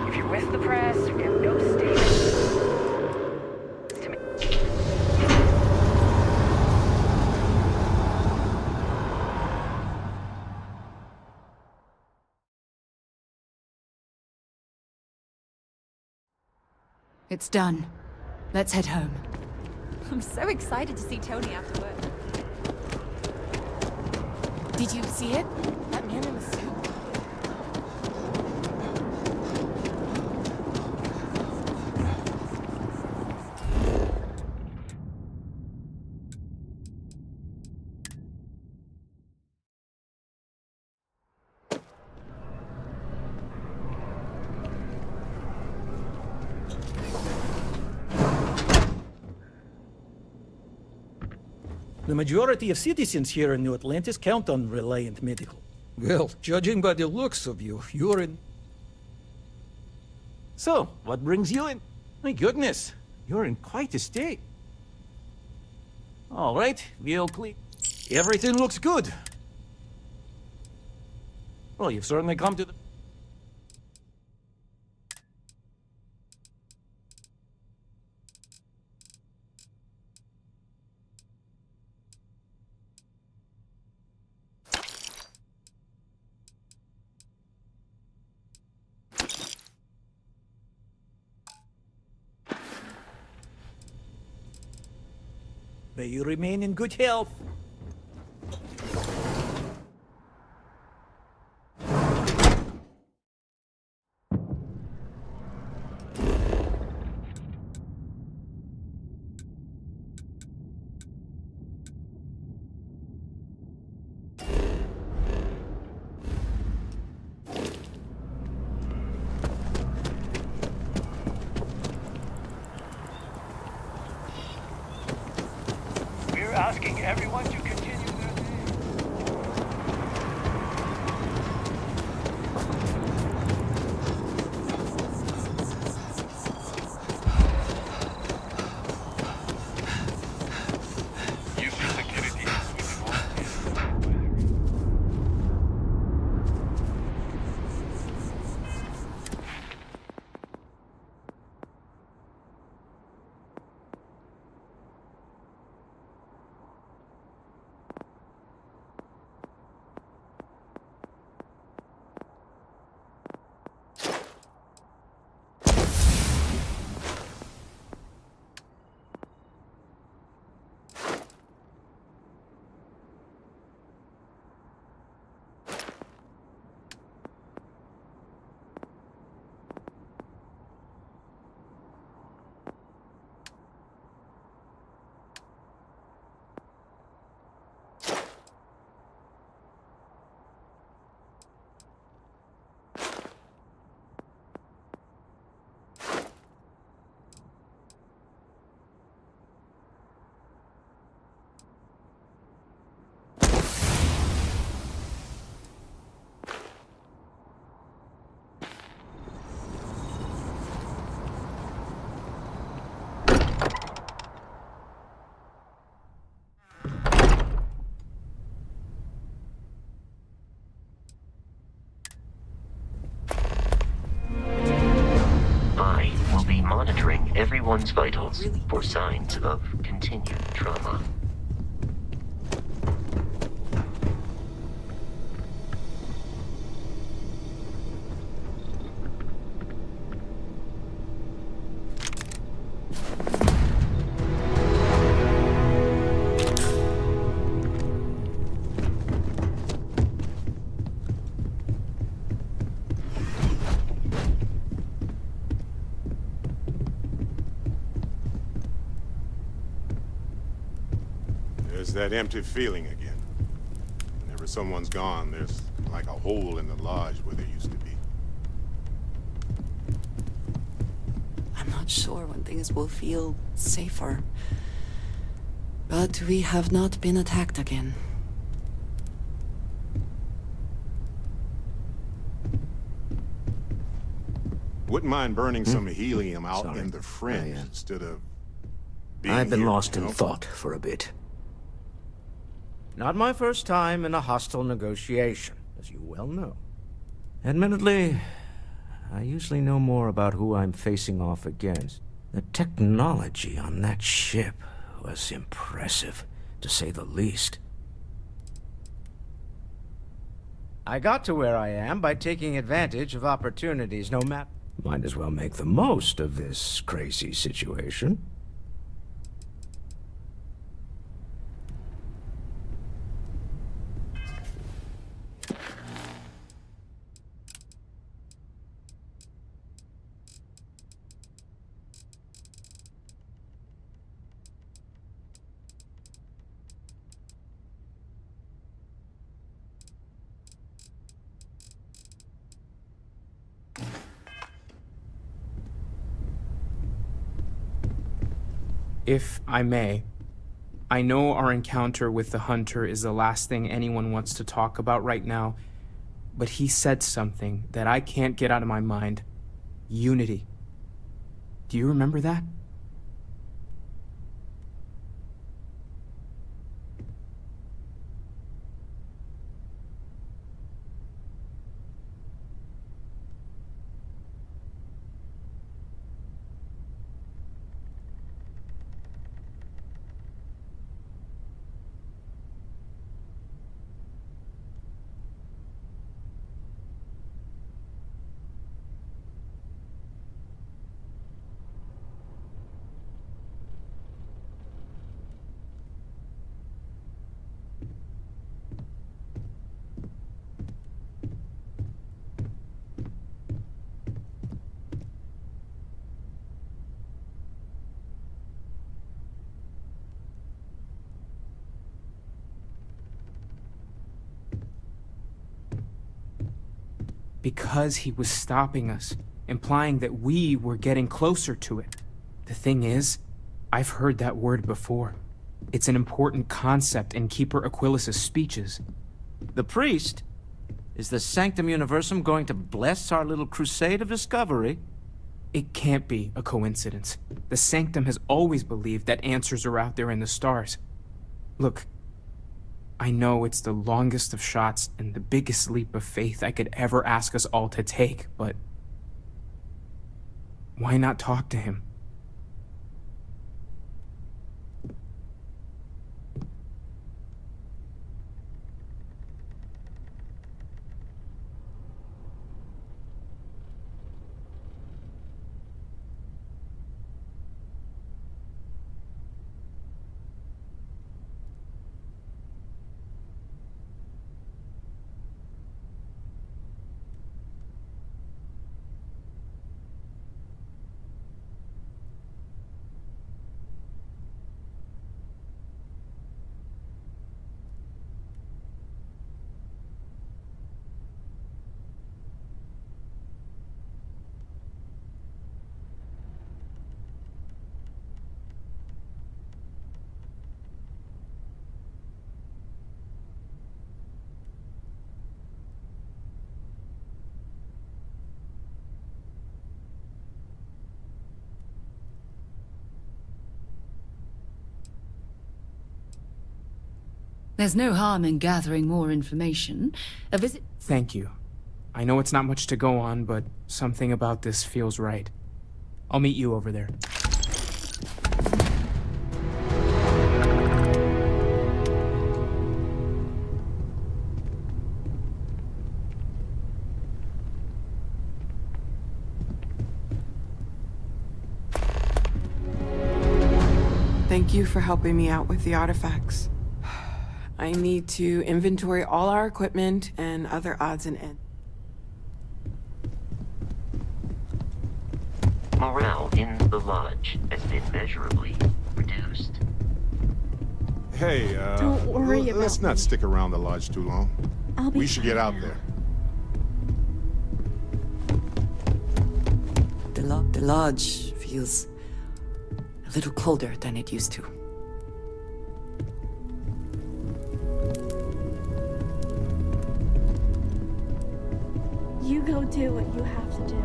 If you're with the press, we have no statement. It's done. Let's head home. I'm so excited to see Tony after work. Did you see it? That man in the suit. The majority of citizens here in New Atlantis count on Reliant Medical. Well, judging by the looks of you, you're in... So, what brings you in? My goodness, you're in quite a state. All right, we'll clean. Everything looks good. Well, you've certainly come to the... May you remain in good health. We're asking everyone to continue their day. UC security is within all. I will be monitoring everyone's vitals for signs of continued trauma. There's that empty feeling again. Whenever someone's gone, there's like a hole in the lodge where there used to be. I'm not sure when things will feel safer. But we have not been attacked again. Wouldn't mind burning some helium out in the fringe instead of being I've been here, lost you in know? thought for a bit. Not my first time in a hostile negotiation, as you well know. Admittedly, I usually know more about who I'm facing off against. The technology on that ship was impressive, to say the least. I got to where I am by taking advantage of opportunities, no matter. Might as well make the most of this crazy situation. If I may, I know our encounter with the Hunter is the last thing anyone wants to talk about right now, but he said something that I can't get out of my mind. Unity. Do you remember that? Because he was stopping us, implying that we were getting closer to it. The thing is, I've heard that word before. It's an important concept in Keeper Aquilas's speeches. The priest? Is the Sanctum Universum going to bless our little crusade of discovery? It can't be a coincidence. The Sanctum has always believed that answers are out there in the stars. Look, I know it's the longest of shots and the biggest leap of faith I could ever ask us all to take, but why not talk to him? There's no harm in gathering more information. A visit... Thank you. I know it's not much to go on, but something about this feels right. I'll meet you over there. Thank you for helping me out with the artifacts. I need to inventory all our equipment and other odds and ends. Morale in the lodge has been measurably reduced. Hey, Don't worry about let's not stick around the lodge too long. I'll be We should get out fine there. The lodge feels a little colder than it used to. You go do what you have to do.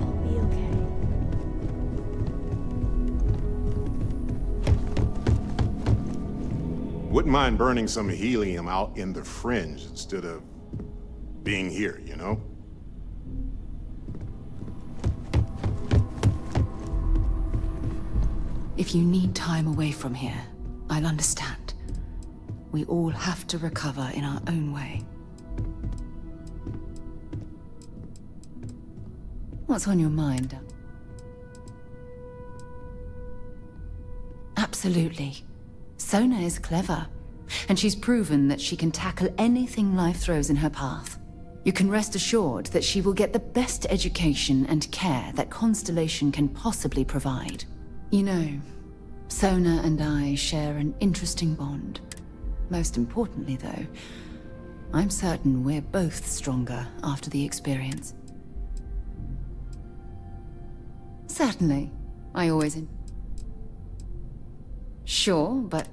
I'll be okay. Wouldn't mind burning some helium out in the fringe instead of being here, you know? If you need time away from here, I'll understand. We all have to recover in our own way. What's on your mind? Absolutely. Sona is clever, and she's proven that she can tackle anything life throws in her path. You can rest assured that she will get the best education and care that Constellation can possibly provide. You know, Sona and I share an interesting bond. Most importantly, though, I'm certain we're both stronger after the experience. Certainly. I always... Sure, but...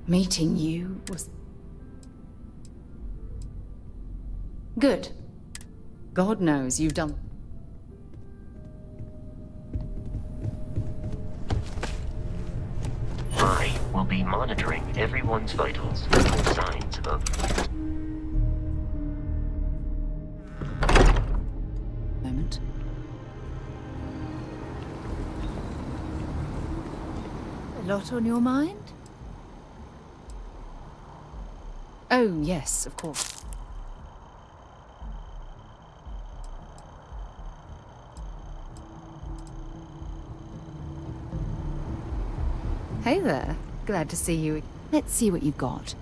Meeting you was... good. God knows you've done... I will be monitoring everyone's vitals for signs of... moment. A lot on your mind? Oh, yes, of course. Hey there. Glad to see you. Let's see what you've got.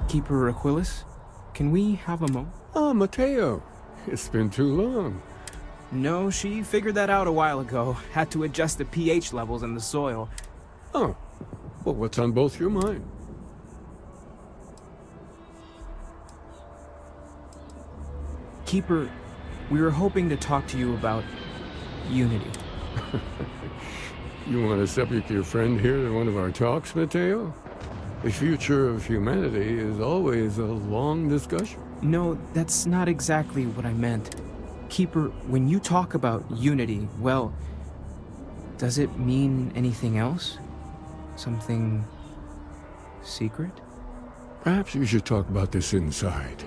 Keeper Aquilus, can we have a moment? Oh, Mateo. It's been too long. No, she figured that out a while ago. Had to adjust the pH levels in the soil. Oh. Well, what's on both your mind? Keeper, we were hoping to talk to you about Unity. You want to subject your friend here to one of our talks, Mateo? The future of humanity is always a long discussion. No, that's not exactly what I meant. Keeper, when you talk about Unity, well, does it mean anything else? Something secret? Perhaps you should talk about this inside.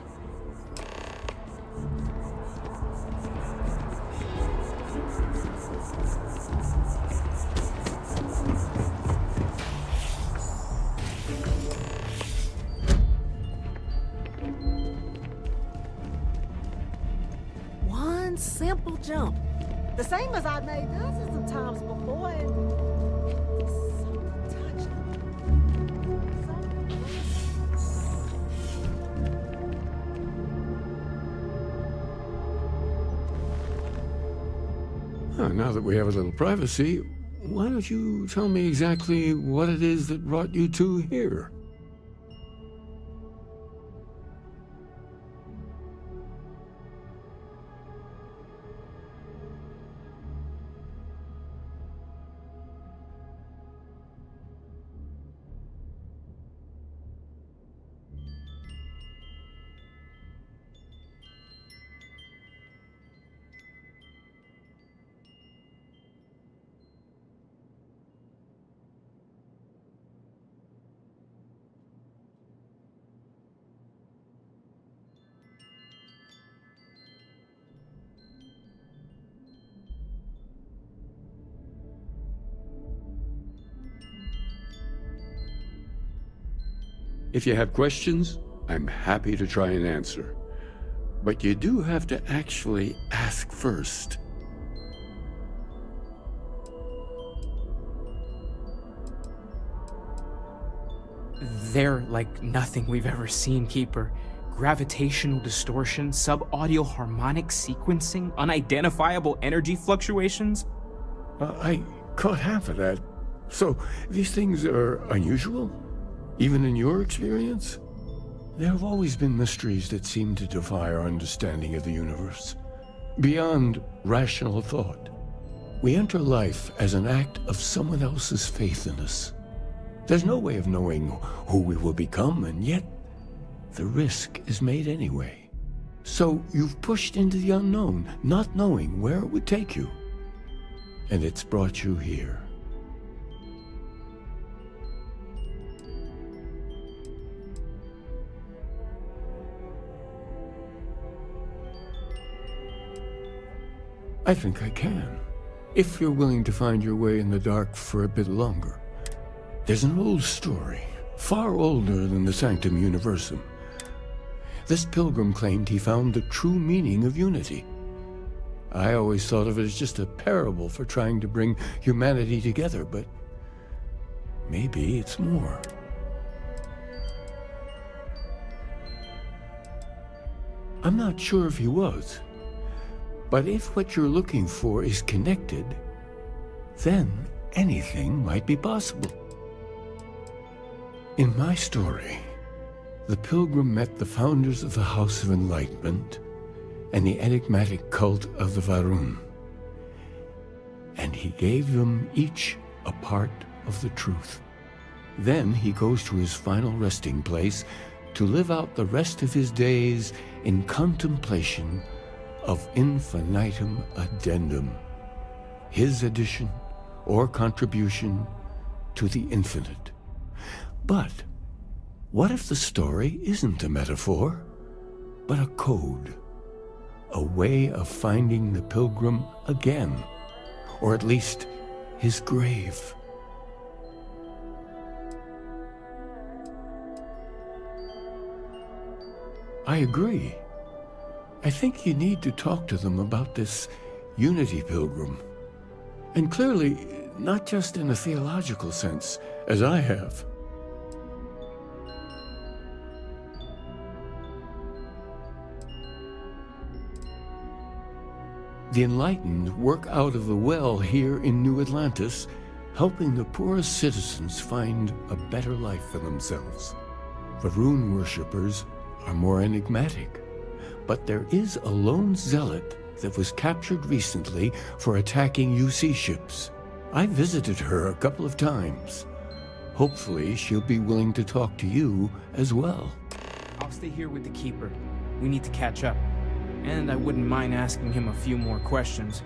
Simple jump. The same as I've made dozens of times before, and it's so touching. Now that we have a little privacy, why don't you tell me exactly what it is that brought you two here? If you have questions, I'm happy to try and answer. But you do have to actually ask first. They're like nothing we've ever seen, Keeper. Gravitational distortion, sub-audio harmonic sequencing, unidentifiable energy fluctuations. I caught half of that. So, these things are unusual? Even in your experience? There have always been mysteries that seem to defy our understanding of the universe. Beyond rational thought. We enter life as an act of someone else's faith in us. There's no way of knowing who we will become, and yet the risk is made anyway. So you've pushed into the unknown, not knowing where it would take you. And it's brought you here. I think I can, if you're willing to find your way in the dark for a bit longer. There's an old story, far older than the Sanctum Universum. This pilgrim claimed he found the true meaning of unity. I always thought of it as just a parable for trying to bring humanity together, but maybe it's more. I'm not sure if he was, but if what you're looking for is connected, then anything might be possible. In my story, the pilgrim met the founders of the House of Enlightenment and the enigmatic cult of the Varun, and he gave them each a part of the truth. Then he goes to his final resting place to live out the rest of his days in contemplation of infinitum addendum, his addition or contribution to the infinite. But what if the story isn't a metaphor, but a code? A way of finding the pilgrim again, or at least his grave. I agree. I think you need to talk to them about this unity pilgrim. And clearly, not just in a theological sense, as I have. The enlightened work out of the well here in New Atlantis, helping the poorest citizens find a better life for themselves. Varun worshippers are more enigmatic, but there is a lone zealot that was captured recently for attacking UC ships. I visited her a couple of times. Hopefully she'll be willing to talk to you as well. I'll stay here with the Keeper. We need to catch up. And I wouldn't mind asking him a few more questions.